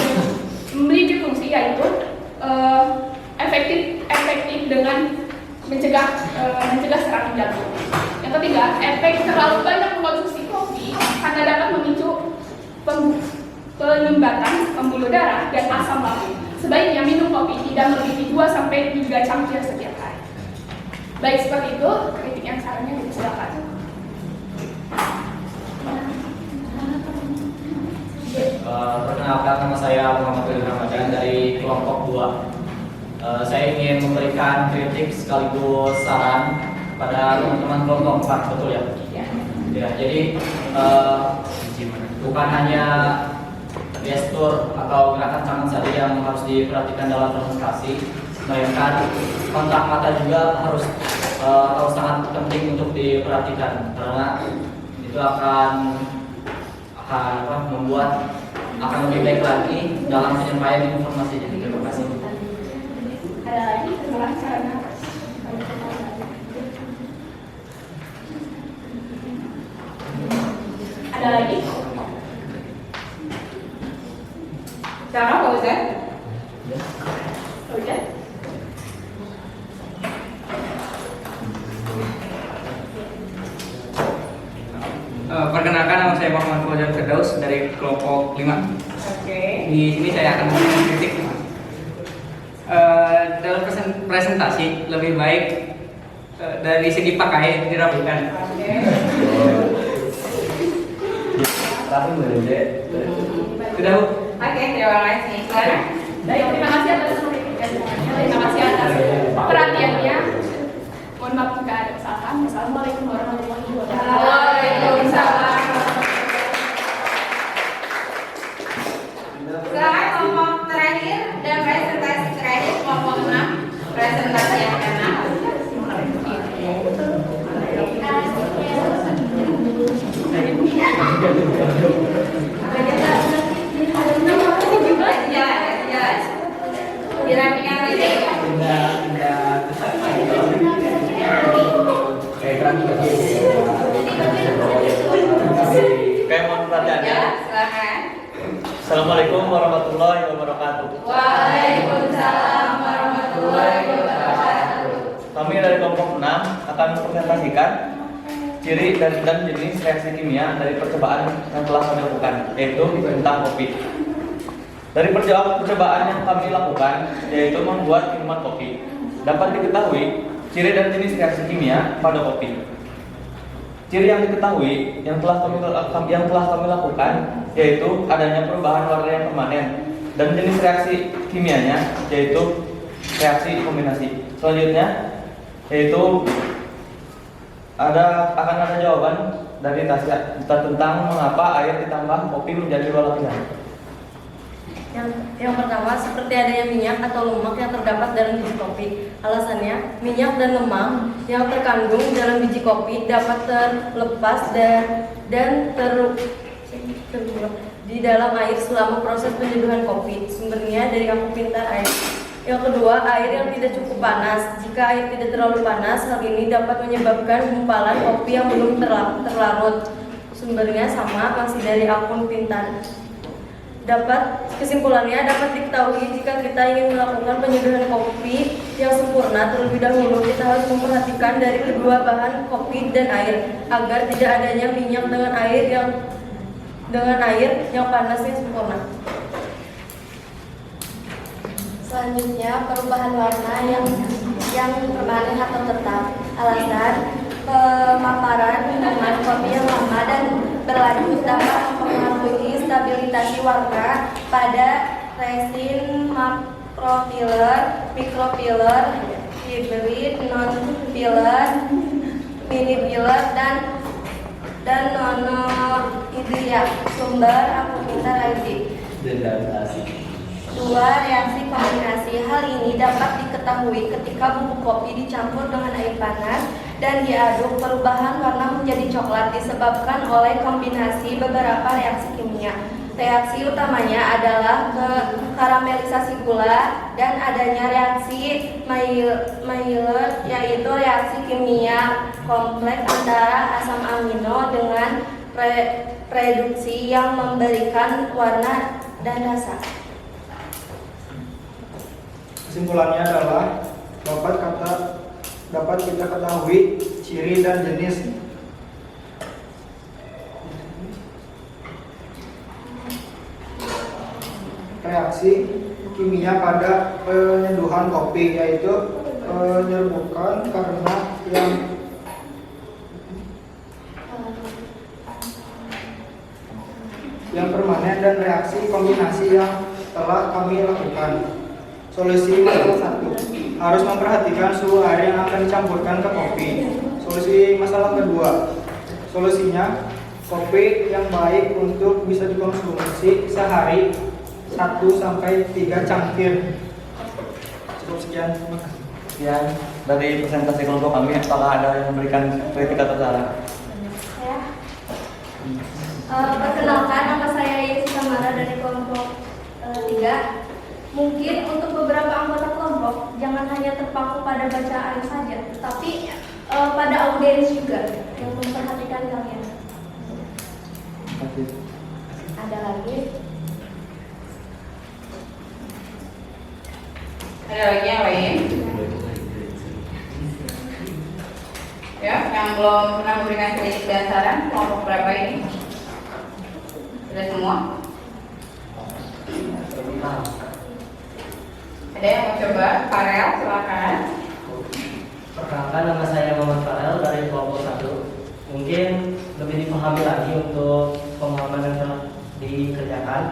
Speaker 6: yaitu efektif dengan mencegah serangan jantung. Yang ketiga, efek terlalu banyak mengkonsumsi kopi karena dapat memicu penyumbatan pembuluh darah dan asam lambung. Sebaiknya minum kopi tidak melebihi 2-3 cangkir setiap hari. Baik, seperti itu kritik yang sarannya silakan.
Speaker 3: Perkenalkan, nama saya Muhammad Willy Ramadan dari kelompok 2. Saya ingin memberikan kritik sekaligus saran pada teman-teman kelompok 4, betul ya? Ya, jadi bukan hanya gestur atau gerakan tangan saja yang harus diperhatikan dalam demonstrasi, melainkan kontak mata juga harus sangat penting untuk diperhatikan karena itu akan membuat akan lebih baik lagi dalam penyampaian informasinya. Terima kasih.
Speaker 6: Ada lagi setelah cara ada lagi? Cara apa Ustaz? Udah?
Speaker 9: Perkenalkan, nama saya Muhammad Fauzan Firdaus dari kelompok 5.
Speaker 6: Oke.
Speaker 9: Di sini saya akan memberikan kritik. Dalam presentasi lebih baik dari segi pakai dirapikan.
Speaker 6: Oke.
Speaker 11: Tapi berbeda.
Speaker 9: Sudah, Bu?
Speaker 1: Oke, terima kasih.
Speaker 6: Baik, terima kasih atas kritiknya. Terima kasih atas perhatiannya. Mohon maaf jika ada kesalahan. Wassalamualaikum warahmatullahi wabarakatuh.
Speaker 1: Waalaikumsalam. Silakan kelompok terakhir dan presentasi terakhir kelompok 6. Presentasi yang ke-6. Jelas. Dirapikan lagi.
Speaker 3: Kayak mohon perhatiannya.
Speaker 1: Ya, silakan.
Speaker 3: Assalamualaikum warahmatullahi wabarakatuh.
Speaker 1: Waalaikumsalam warahmatullahi wabarakatuh.
Speaker 3: Kami dari kelompok 6 akan mempresentasikan ciri dan jenis reaksi kimia dari percobaan yang telah kami lakukan, yaitu tentang kopi. Dari percobaan yang kami lakukan, yaitu membuat minuman kopi, dapat diketahui ciri dan jenis reaksi kimia pada kopi. Ciri yang diketahui yang telah kami lakukan yaitu adanya perubahan warna yang permanen dan jenis reaksi kimianya yaitu reaksi kombinasi. Selanjutnya yaitu akan ada jawaban dari Tasya tentang mengapa air ditambah kopi menjadi 2 lapisan.
Speaker 2: Yang pertama, seperti adanya minyak atau lemak yang terdapat dalam biji kopi. Alasannya, minyak dan lemak yang terkandung dalam biji kopi dapat terlepas dan terbuang di dalam air selama proses penyeduhan kopi. Sumbernya dari Aku Pintar Air. Yang kedua, air yang tidak cukup panas. Jika air tidak terlalu panas, hal ini dapat menyebabkan gumpalan kopi yang belum terlarut. Sumbernya sama, masih dari Akun Pintar. Kesimpulannya dapat diketahui jika kita ingin melakukan penyeduhan kopi yang sempurna, terlebih dahulu kita harus memperhatikan dari kedua bahan kopi dan air agar tidak adanya minyak dengan air yang panasnya sempurna.
Speaker 5: Selanjutnya, perubahan warna yang permanen atau tetap. Alasan pemaparan minuman kopi yang lama dan berlanjut dapat mempengaruhi stabilitas warna pada resin makrofiller, mikrofiller, hibrid, non-filler, mini-filler, dan monohidria. Sumber Aku Pintar ID. Dua, reaksi kombinasi. Hal ini dapat diketahui ketika bubuk kopi dicampur dengan air panas dan diaduk. Perubahan warna menjadi coklat disebabkan oleh kombinasi beberapa reaksi kimia. Reaksi utamanya adalah karamelisasi gula dan adanya reaksi Maillard, yaitu
Speaker 2: yaitu reaksi kimia kompleks antara asam amino dengan reduksi yang memberikan warna dan rasa.
Speaker 12: Kesimpulannya adalah dapat kita ketahui ciri dan jenis reaksi kimia pada penyeduhan kopi, yaitu penyerbukan karena yang permanen dan reaksi kombinasi yang telah kami lakukan. Solusi masalah 1, harus memperhatikan suhu air yang akan dicampurkan ke kopi. Solusi masalah kedua, solusinya kopi yang baik untuk bisa dikonsumsi sehari 1-3 cangkir. Cukup sekian, terima kasih.
Speaker 3: Sekian dari presentasi kelompok kami. Apakah ada yang memberikan kritik atau saran?
Speaker 2: Perkenalkan, nama saya Yesi Samara dari kelompok 3. Mungkin untuk beberapa anggota kelompok jangan hanya terpaku pada bacaan saja, tetapi pada audiens juga yang memperhatikan kalian. Ada lagi?
Speaker 1: Ada lagi yang lain? Ya, yang belum pernah memberikan kritik dan saran, kelompok berapa ini? Sudah semua? Ada yang mau coba? Farel, silakan.
Speaker 13: Perkenalkan, nama saya Muhammad Farel dari kelompok 1. Mungkin lebih dipahami lagi untuk pemahaman yang telah dikerjakan.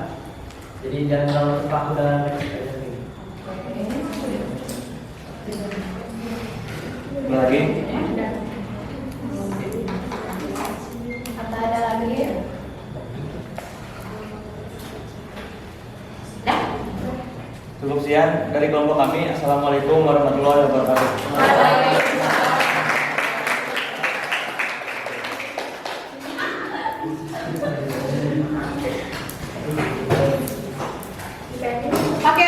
Speaker 13: Jadi jangan terlalu terpaku dalam ekspresi ini.
Speaker 3: Lagi?
Speaker 2: Apa ada lagi?
Speaker 3: Cukup sekian dari kelompok kami. Assalamualaikum warahmatullahi wabarakatuh.
Speaker 1: Oke,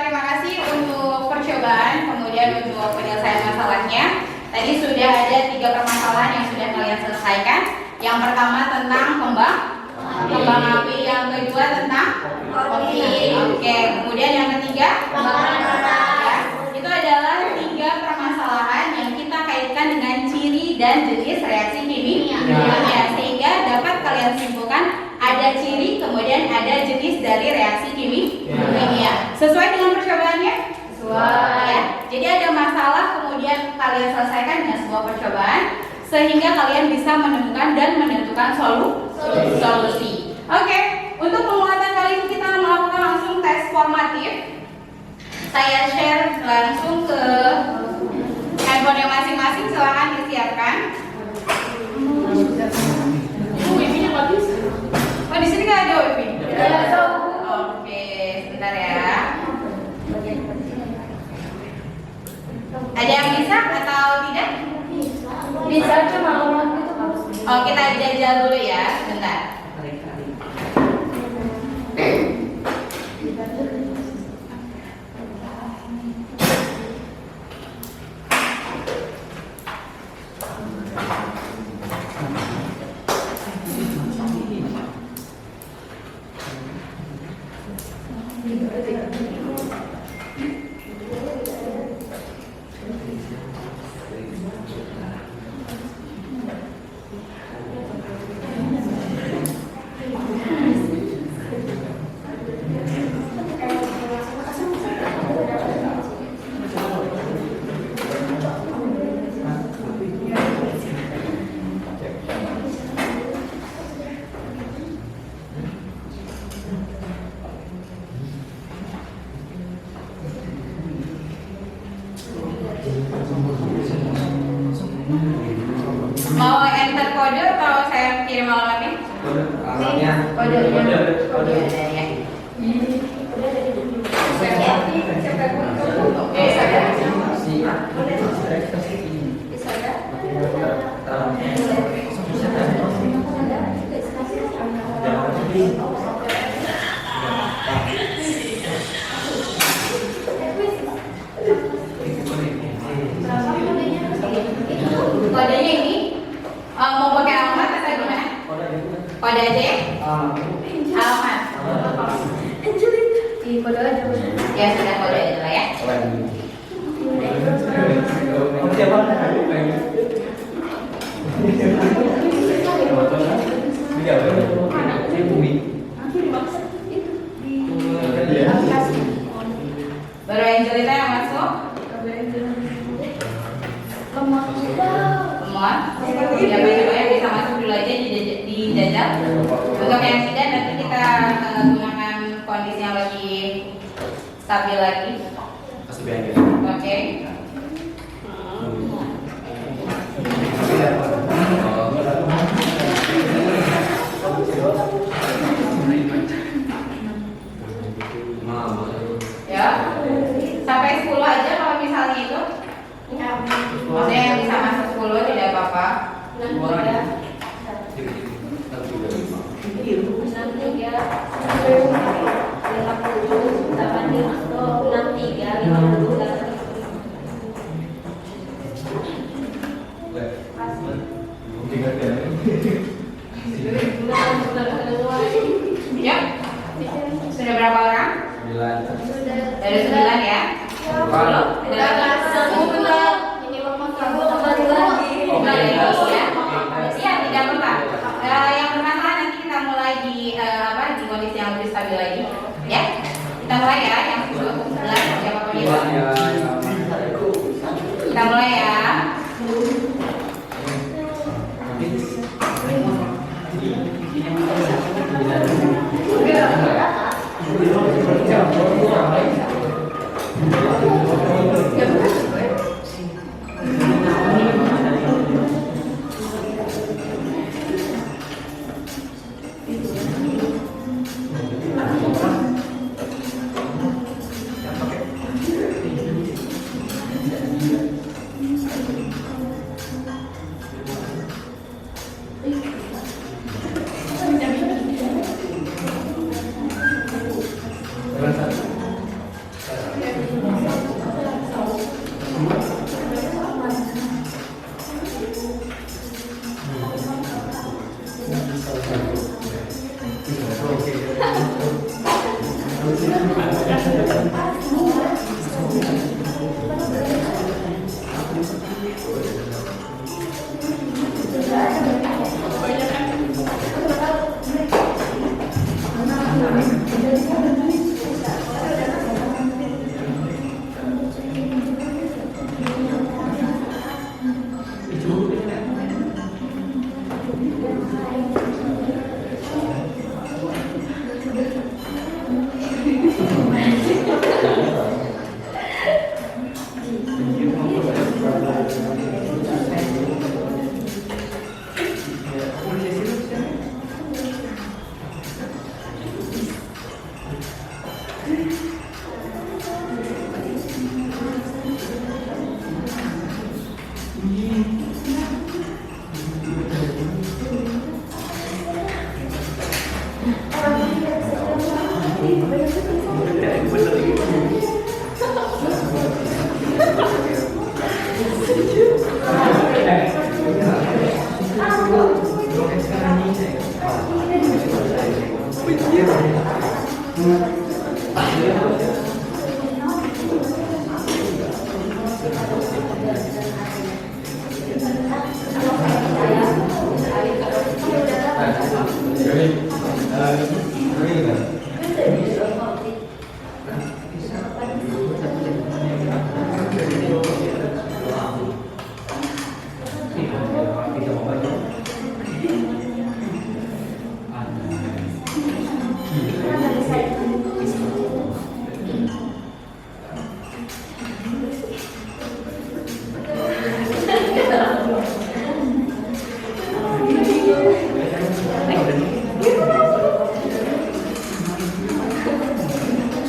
Speaker 1: terima kasih untuk percobaan, kemudian untuk penyelesaian masalahnya. Tadi sudah ada 3 permasalahan yang sudah kalian selesaikan. Yang pertama tentang kembang api, yang kedua tentang kopi. Oke, kemudian yang ketiga ya, itu adalah 3 permasalahan yang kita kaitkan dengan ciri dan jenis reaksi kimia. Sehingga dapat kalian simpulkan ada ciri, kemudian ada jenis dari reaksi kimia. Sesuai dengan percobaannya? Sesuai. Ya. Jadi ada masalah, kemudian kalian selesaikan dengan sebuah percobaan, sehingga kalian bisa menemukan dan menentukan solusi. Oke, untuk penguatan kali ini kita melakukan langsung tes formatif. Saya share langsung ke handphone masing-masing, silahkan disiapkan. Wifi-nya nggak bisa. Oh, di sini nggak ada wifi? Oke, sebentar ya. Ada yang bisa atau tidak?
Speaker 2: Bisa, cuma orang itu harus.
Speaker 1: Oh, kita jajal dulu ya, sebentar. Mau enter kode atau saya kirim alamatnya? Kode ya.
Speaker 2: Berapa kodenya?
Speaker 1: Semua. Ya, coba yang bisa masuk dulu aja dijajal. Untuk yang tidak nanti kita gunakan kondisi yang lebih stabil lagi. Oke. Ya, sampai 10 aja kalau misalnya itu. Maksudnya yang bisa masuk 10 tidak apa-apa. 63. Ya. Sudah berapa orang? 9. Dari 9 ya. Iya, tidak apa-apa. Yang pertama nanti kita mulai di kondisi yang lebih stabil lagi, ya. Kita mulai ya, yang 11 siapa pemimpin? Kita mulai ya.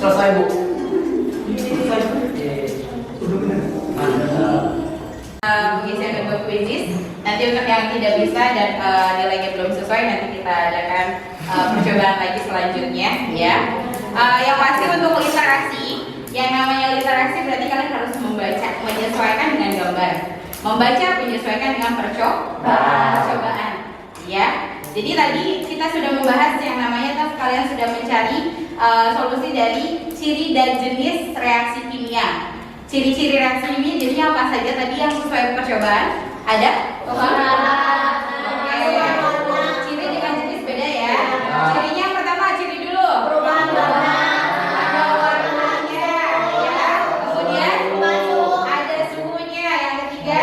Speaker 3: Selesai, Bu.
Speaker 1: Pengisian untuk kuisis. Nanti untuk yang tidak bisa dan nilainya belum sesuai, nanti kita adakan percobaan lagi selanjutnya, ya. Yang pasti untuk literasi, yang namanya literasi berarti kalian harus membaca, menyesuaikan dengan gambar, membaca, menyesuaikan dengan percobaan, ya. Jadi tadi kita sudah membahas yang namanya, kalian sudah mencari solusi dari ciri dan jenis reaksi kimia. Ciri-ciri reaksi kimia jadinya apa saja tadi yang sesuai percobaan? Ada? Ciri dengan jenis beda ya. Cirinya yang pertama, ciri dulu. Perubahan warna. Ada warnanya, ya. Kemudian ada suhunya. Yang ketiga,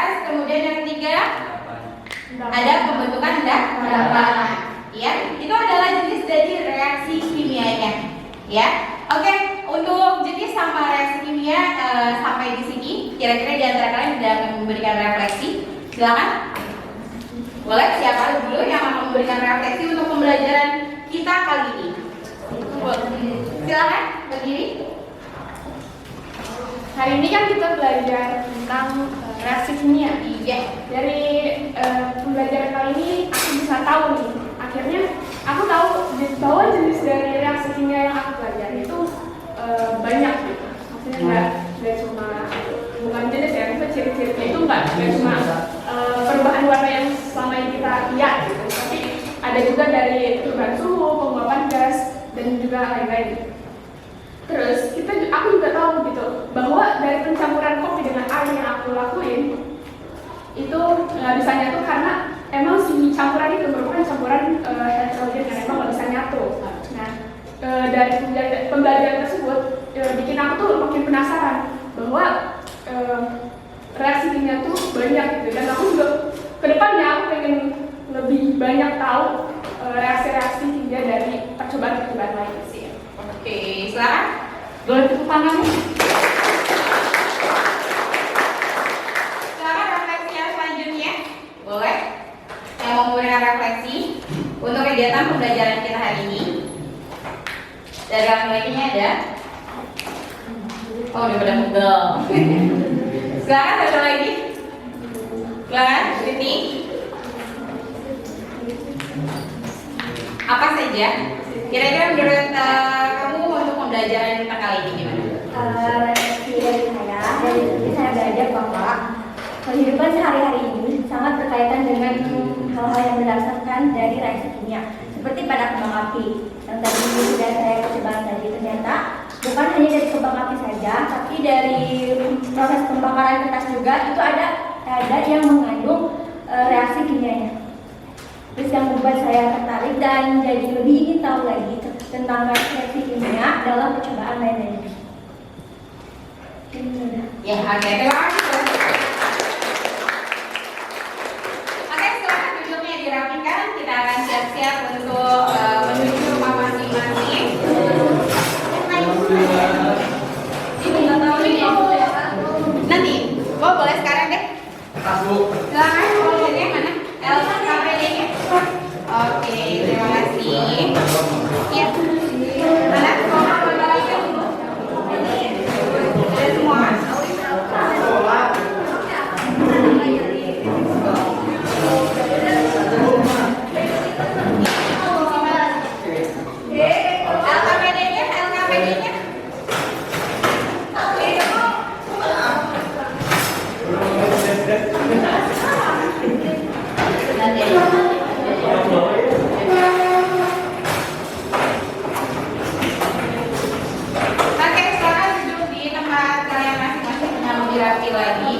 Speaker 1: gas, kemudian yang ketiga ada pembentukan endapan. Ya, itu adalah jenis dari reaksi kimianya. Ya, oke. Untuk jenis sama reaksi kimia sampai di sini. Kira-kira di antara kalian sudah memberikan refleksi? Silakan. Boleh, siapa dulu yang akan memberikan refleksi untuk pembelajaran kita kali ini? Silakan berdiri.
Speaker 6: Hari ini kan kita belajar tentang reaksi kimia.
Speaker 1: Iya.
Speaker 6: Dari pembelajaran kali ini aku bisa tahu nih. Akhirnya aku tahu bahwa jenis dari reaksi kimia yang aku pelajari itu banyak gitu. Maksudnya nggak cuma bukan jenis ya, itu ciri-cirinya itu nggak cuma perubahan warna yang selama ini kita lihat gitu. Tapi ada juga dari perubahan suhu, penguapan gas dan juga lain-lain. Terus aku juga tahu gitu bahwa dari pencampuran kopi dengan air yang aku lakuin itu nggak bisa nyatu karena emang si campuran itu merupakan campuran heterogen yang emang nggak bisa nyatu. Nah dari pembelajaran tersebut bikin aku tuh makin penasaran bahwa reaksi kimia tuh banyak gitu, dan aku juga kedepannya aku pengen lebih banyak tahu reaksi-reaksi kimia dari percobaan-percobaan lain sih.
Speaker 1: Oke, silakan. Boleh tepuk tangan. Silakan refleksi yang selanjutnya. Boleh. Yang mau memberikan refleksi untuk kegiatan pembelajaran kita hari ini. Dari laki-lakinya ada. Oh, udah pada pegel. Silakan satu lagi. Silakan, Siti. Apa saja? Kira-kira menurut kamu untuk pembelajaran kita kali ini gimana?
Speaker 2: Refleksi dari saya belajar bahwa kehidupan sehari-hari ini sangat berkaitan dengan hal-hal yang berdasarkan dari reaksi kimia, seperti pada kembang api yang tadi sudah saya coba tadi. Ternyata bukan hanya dari kembang api saja, tapi dari proses pembakaran kertas juga itu ada yang mengandung reaksi kimianya. Terus yang membuat saya tertarik dan jadi lebih ingin tahu lagi tentang reaksi kimia dalam percobaan lain-lainnya.
Speaker 1: Ya, oke, terima kasih. Oke, silakan duduknya dirapikan. Kita akan siap-siap untuk menuju rumah masing-masing. Nanti, boleh sekarang deh. Silakan, foldernya mana? LKPD-nya. Oke, terima kasih. Ya, mana? Ada semua? LKPD-nya. Oke, silakan duduk di tempat kalian masing-masing dengan lebih rapi lagi.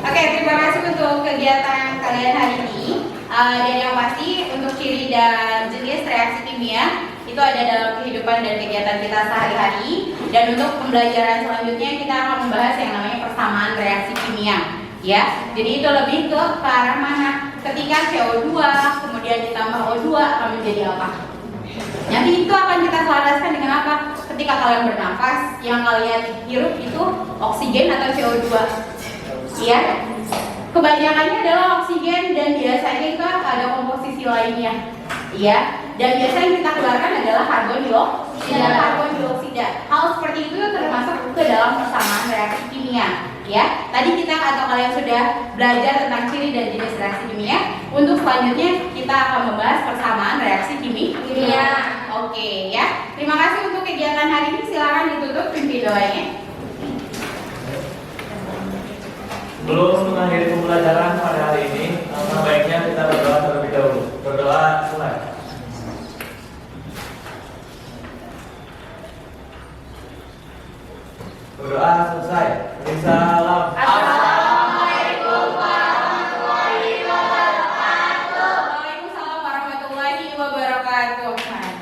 Speaker 1: Oke, terima kasih untuk kegiatan kalian hari ini. Dan yang pasti untuk ciri dan jenis reaksi kimia itu ada dalam kehidupan dan kegiatan kita sehari-hari. Dan untuk pembelajaran selanjutnya kita akan membahas yang namanya persamaan reaksi kimia. Ya, jadi itu lebih ke arah mana? Ketika CO2 kemudian ditambah O2 akan menjadi apa? Nanti itu akan kita selaraskan dengan apa? Ketika kalian bernafas, yang kalian hirup itu oksigen atau CO2. Iya, kebanyakannya adalah oksigen dan biasanya itu ada komposisi lainnya. Iya, dan biasanya yang kita keluarkan adalah karbon dioksida. Hal seperti itu termasuk ke dalam persamaan reaksi kimia. ya. Tadi kita atau kalian sudah belajar tentang ciri dan jenis reaksi kimia. Untuk selanjutnya kita akan membahas persamaan reaksi kimia. Oke ya. Terima kasih untuk kegiatan hari ini. Silakan ditutup pimpin doanya.
Speaker 14: Sebelum mengakhiri pembelajaran pada hari ini, baiknya kita berdoa terlebih dahulu. Berdoa mulai. Berdoa selesai. Salam.
Speaker 1: Assalamualaikum warahmatullahi wabarakatuh. Waalaikumsalam warahmatullahi wabarakatuh.